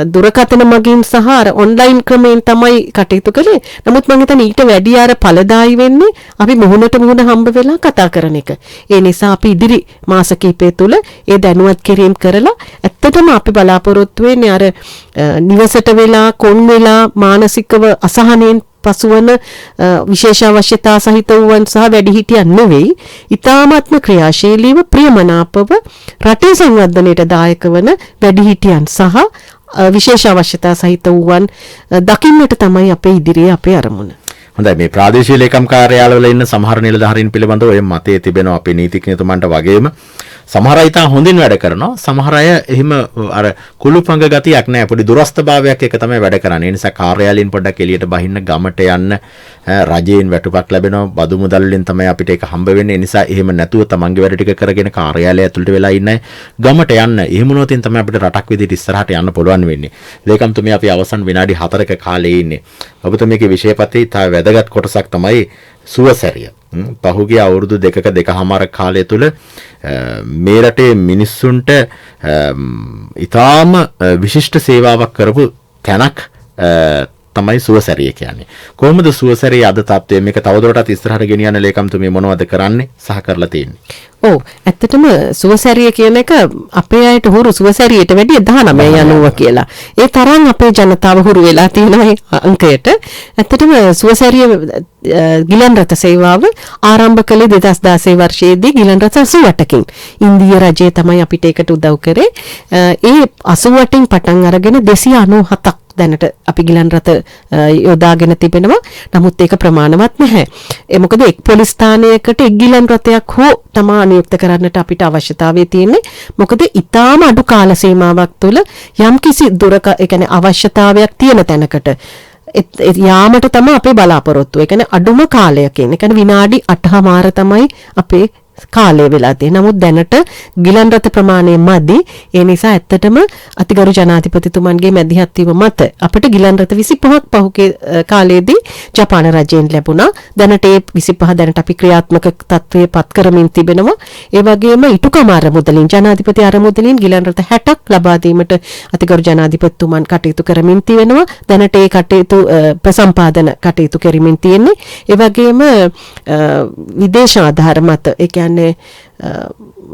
දුරකථන මගින් සහ අර ඔන්ලයින් ක්‍රමයෙන් තමයි කටයුතු කළේ. නමුත් මම හිතන්නේ ඊට වැඩි අර ඵලදායී වෙන්නේ අපි මුහුණට මුහුණ හම්බ වෙලා කතා කරන එක. ඒ නිසා අපි ඉදිරි මාස කිහිපය තුළ ඒ දැනුවත් කිරීම කරලා ඇත්තටම අපි බලාපොරොත්තු වෙන්නේ අර නිවසට වෙලා කොන් වෙලා මානසිකව අසහනෙන් පසුවන විශේෂ අවශ්‍යතා සහිත වූවන් සහ වැඩිහිටියන් නෙවෙයි ඊ타මාත්ම ක්‍රියාශීලීව ප්‍රියමනාපව රටේ සංවර්ධනයට දායක වන වැඩිහිටියන් සහ විශේෂ අවශ්‍යතා සහිත වූවන් දකින්නට තමයි අපේ ඉදිරියේ අපේ අරමුණ. හොඳයි මේ ප්‍රාදේශීය ලේකම් කාර්යාලවල ඉන්න සමහර නිලධාරීන් පිළිබඳව ඔය මතය තිබෙනවා අපේ නීතිඥතුමන්ට වගේම සමහර අය තා හොඳින් වැඩ කරනවා සමහර අය එහෙම අර කුළුපඟ ගතියක් නැහැ පොඩි දුරස්ථභාවයක් එක තමයි වැඩ කරන්නේ ඒ නිසා කාර්යාලයෙන් පොඩ්ඩක් එළියට බහින්න ගමට යන්න රජයෙන් වැටුපක් ලැබෙනවා බදු මුදල් වලින් තමයි අපිට ඒක හම්බ වෙන්නේ ඒ නිසා එහෙම නැතුව තමන්ගේ වැඩ ටික කරගෙන කාර්යාලය ඇතුළට වෙලා ඉන්න ගමට යන්න එහෙම වුණොත් තමයි අපිට රටක් විදිහට ඉස්සරහට යන්න පුළුවන් වෙන්නේ ලේකම්තුමිය අපි අවසන් විනාඩි 4ක කාලේ ඉන්නේ ඔබතුමියගේ විෂයපතේ තා වැදගත් කොටසක් තමයි සුවසැරිය. පහුගිය අවුරුදු 2ක 2කමාර කාලය තුල මේ රටේ මිනිස්සුන්ට ඊටාම විශිෂ්ට සේවාවක් කරපු තැනක් තමයි සුවසැරිය කියන්නේ. කොහොමද සුවසැරිය අද තත්ත්වය මේක තවදුරටත් ඉස්සරහට ගෙනියන්න ලේකම්තුමිය මොනවද කරන්නේ සහ කරලා තියෙන්නේ? ඔව් ඇත්තටම සුවසැරිය කියන එක අපේ අයට හුරු සුවසැරියට වැඩිය 1990 කියලා. ඒ තරම් අපේ ජනතාව හුරු වෙලා තියෙන අංකයට. ඇත්තටම සුවසැරිය ගිලන් රථ සේවාව ආරම්භ කළේ 2016 වර්ෂයේදී ගිලන් රථ 88කින්. ඉන්දියා රජය තමයි අපිට ඒකට උදව් කරේ. ඒ 88න් පටන් අරගෙන 297ක් දැනට අපි ගිලන් රථ යොදාගෙන තිබෙනවා. නමුත් ඒක ප්‍රමාණවත් නැහැ. ඒ මොකද එක් පොලිස් ස්ථානයකට එක් ගිලන් රථයක් හෝ තමා නියුක්ත කරන්නට අපිට අවශ්‍යතාවය තියෙන්නේ. මොකද ඊටාම අඩු කාල සීමාවක් තුළ යම්කිසි ඒ කියන්නේ අවශ්‍යතාවයක් තියෙන තැනකට යාමට තමයි අපේ බලාපොරොත්තුව. ඒ කියන්නේ අඩුම කාලයකින්. ඒ කියන්නේ විනාඩි 8මාර තමයි අපේ කාලය වෙලා තියෙන්නේ. නමුත් දැනට ගිලන් රථ ප්‍රමාණය මදි. ඒ නිසා ඇත්තටම අතිගරු ජනාධිපතිතුමන්ගේ මැදිහත් වීම මත අපිට ගිලන් රථ 25ක් පහුගිය කාලයේදී ජපාන රජයෙන් ලැබුණා. දැනට ඒ 25 දැනට අපි ක්‍රියාත්මක තත්ත්වයේ පත් කරමින් තිබෙනවා. ඒ වගේම ඉටුකම අරමුදලින් ජනාධිපති අරමුදලින් ගිලන් රථ 60ක් ලබා දීමට අතිගරු ජනාධිපතිතුමන් කටයුතු කරමින් තිබෙනවා. දැනට ඒ කටයුතු ප්‍රසම්පාදන කටයුතු කරමින් තියෙන්නේ. ඒ වගේම විදේශ ආධාර මත ඒ කියන්නේ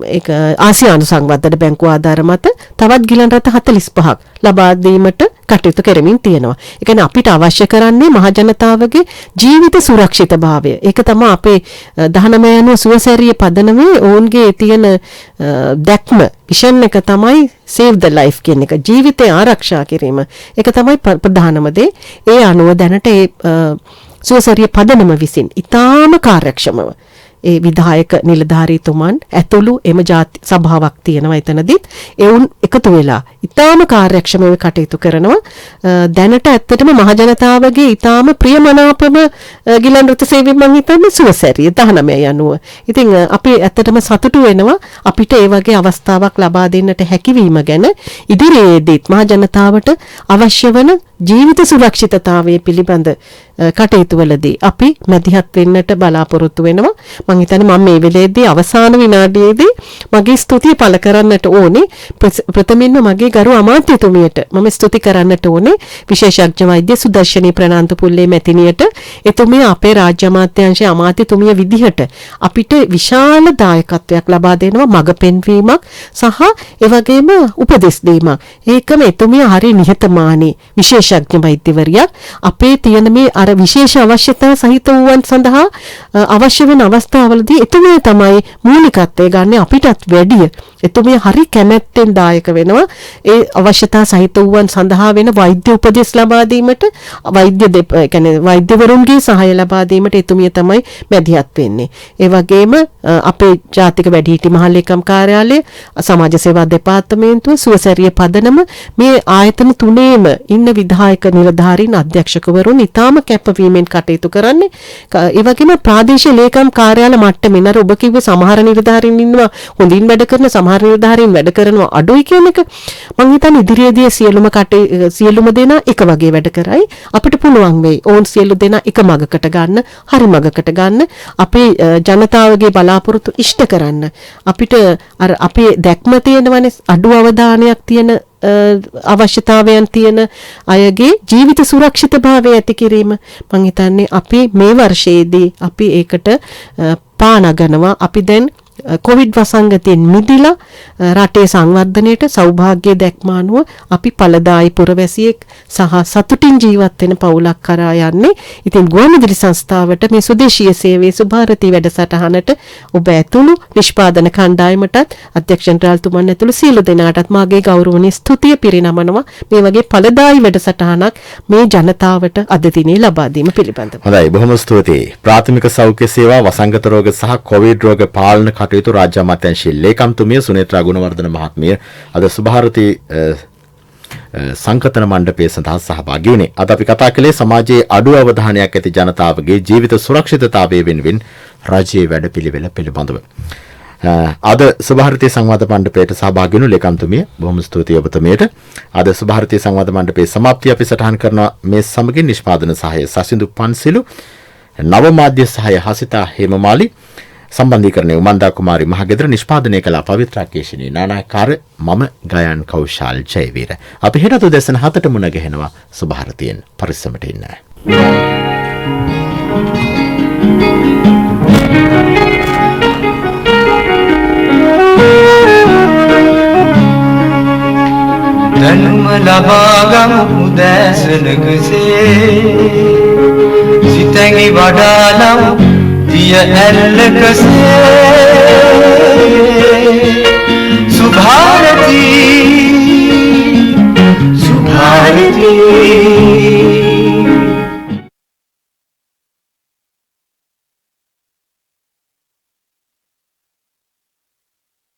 ඒක ආසියානු සංවර්ධන බැංකුව ආධාර මත තවත් ගිලන් රථ 45ක් ලබා දීමට කටයුතු කරමින් තියෙනවා. ඒ කියන්නේ අපිට අවශ්‍ය කරන්නේ මහ ජනතාවගේ ජීවිත සුරක්ෂිතභාවය. ඒක තමයි අපේ 1990 සුවසැරිය පදනමේ ඔවුන්ගේ තියෙන දැක්ම විෂන් එක තමයි save the life කියන එක. ජීවිතය ආරක්ෂා කිරීම. ඒක තමයි ප්‍රධානම දේ. ඒ අනුව දැනට ඒ සුවසැරිය පදනම විසින් ඊටාම කාර්යක්ෂමව ඒ විධායක නිලධාරීතුමන් ඇතුළු එම ජාති සභාවක් තියෙනවා එතනදිත් එවුන් එකතු වෙලා ඊටාම කාර්යක්ෂමව කටයුතු කරනවා දැනට ඇත්තටම මහ ජනතාවගේ ඊටාම ප්‍රියමනාපම ගිලන් රථ සේවය මම හිතන්නේ සුවසැරිය 19 යනුව. ඉතින් අපි ඇත්තටම සතුටු වෙනවා අපිට ඒ වගේ අවස්ථාවක් ලබා දෙන්නට හැකියවීම ගැන ඉදිරියේදීත් මහ ජනතාවට අවශ්‍ය වන ජීවිත සුරක්ෂිතතාවය පිළිබඳ කටයුතු වලදී අපි මැදිහත් වෙන්නට බලාපොරොත්තු වෙනවා. මම හිතන්නේ මම මේ වෙලේදී අවසාන විනාඩියේදී මගේ ස්තුතිය පළ කරන්නට ඕනේ. ප්‍රථමයෙන්ම මගේ ගරු අමාත්‍යතුමියට මම ස්තුති කරන්නට ඕනේ. විශේෂඥ වෛද්‍ය සුදර්ශනී ප්‍රනාන්දුපුල්ලේ මැතිණියට. එතුමිය අපේ රාජ්‍ය අමාත්‍යාංශයේ අමාත්‍යතුමිය විදිහට අපිට විශාල දායකත්වයක් ලබා දෙනවා, මඟ පෙන්වීමක් සහ ඒ වගේම උපදෙස් දීමක්. ඒකම එතුමිය හරි නිහතමානී විශේෂඥ වෛද්‍යවරියක්. අපේ තියෙන මේ අර විශේෂ අවශ්‍යතා සහිත වූවන් සඳහා අවශ්‍ය වෙන අවස්ථාවලදී එතුමිය තමයි මූලිකත්වය ගන්න අපිටත් වැඩිය. එතුමිය හරි කැමැත්තෙන් දායක වෙනවා ඒ අවශ්‍යතා සහිත වූවන් සඳහා වෙන වෛද්‍ය උපදෙස් ලබා දීමට, වෛද්‍යවරුන්ගේ සහාය ලබා දීමට එතුමිය තමයි මැදිහත් වෙන්නේ. ඒ වගේම අපේ ජාතික වැඩිහිටි මහලේකම් කාර්යාලය, සමාජ සේවා දෙපාර්තමේන්තුව, සුවසැරිය පදනම මේ ආයතන තුනේම ඉන්න විධායක නිලධාරීන් අධ්‍යක්ෂකවරුන් ඉතාම කැපවීමෙන් කටයුතු කරන්නේ. ඒ වගේම ප්‍රාදේශීය ලේකම් කාර්යාල මට්ටමින් අර ඔබ කිව්වේ සමහර නිලධාරීන් ඉන්නවා හොඳින් වැඩ කරන, සමහර නිලධාරීන් වැඩ කරනවා අඩුයි කියන එක. මම හිතන්නේ ඉදිරියේදී සියලුම දෙනා එක වගේ වැඩ කරයි. අපිට පුළුවන් වෙයි ඕන් සියලු දෙනා එක මගකට ගන්න, හරි මගකට ගන්න, අපේ ජනතාවගේ බලාපොරොත්තු ඉෂ්ට කරන්න. අපිට අර අපේ දැක්ම තියෙනවනේ අඩු අවධානයක් තියෙන අවශ්‍යතාවයන් තියෙන අයගේ ජීවිත සුරක්ෂිතභාවය ඇති කිරීම. මම හිතන්නේ අපි මේ වර්ෂයේදී අපි ඒකට පානගනවා. අපි දැන් කොවිඩ් වසංගතයෙන් මිදිලා රටේ සංවර්ධනයට සෞභාග්‍ය දැක්මානුව අපි පළදායි පුරවැසියෙක් සහ සතුටින් ජීවත් වෙන පවුලක් කරා යන්නේ. ඉතින් ගුවන්විදුලි සංස්ථාවට මේ සුදේශීය සේවයේ සුභාරතී වැඩසටහනට ඔබ ඇතුළු නිෂ්පාදන කණ්ඩායමටත් අධ්‍යක්ෂ ජනරාල්තුමන් ඇතුළු සියලු දෙනාටත් මාගේ ගෞරවනීය ස්තුතිය පිරිනමනවා මේ වගේ පළදායි වැඩසටහනක් මේ ජනතාවට අද දිනේ ලබා දීම පිළිබඳව. හොඳයි, බොහොම ස්තුතියි. ප්‍රාථමික සෞඛ්‍ය සේවා, වසංගත රෝග සහ කොවිඩ් රෝග පාලන කටයුතු රාජ්‍ය අමාත්‍යාංශයේ ලේකම්තුමිය සුනේත්‍රා ගුණවර්ධන මහත්මිය අද සුභාරතී සංකතන මණ්ඩපයේ සඳහා සහභාගී වුණේ. අද අපි කතා කළේ සමාජයේ අඩු අවධානයක් ඇති ජනතාවගේ ජීවිත සුරක්ෂිතතාවය වෙනුවෙන් රජයේ වැඩපිළිවෙල පිළිබඳව. අද සුභාරතී සංවාද මණ්ඩපයට සහභාගී වුණු ලේකම්තුමිය බොහොම ස්තුතියි ඔබතුමියට. අද සුභාරතී සංවාද මණ්ඩපයේ සමාප්තිය අපි සටහන් කරනවා. මේ සමගින් නිෂ්පාදන සහාය සසිඳු පන්සිලු, නව මාධ්‍ය සහාය හසිතා හේමමාලි, සම්බන්ධීකරණය උමන්දා කුමාරි මහගෙදර, නිෂ්පාදනය කළ පවිත්‍රා කේෂිනී නානාකාර, මම ගයන් කෞශාල් ජයවීර. අපි හෙට උදැසන 7ට මුණ ගැහෙනවා. සුභාරතියෙන් පරිස්සමට ඉන්න. දැනුම ලබාගමු උදැසනකසේ සිතැඟි වඩාලමු දිය ඇල්ලකසේ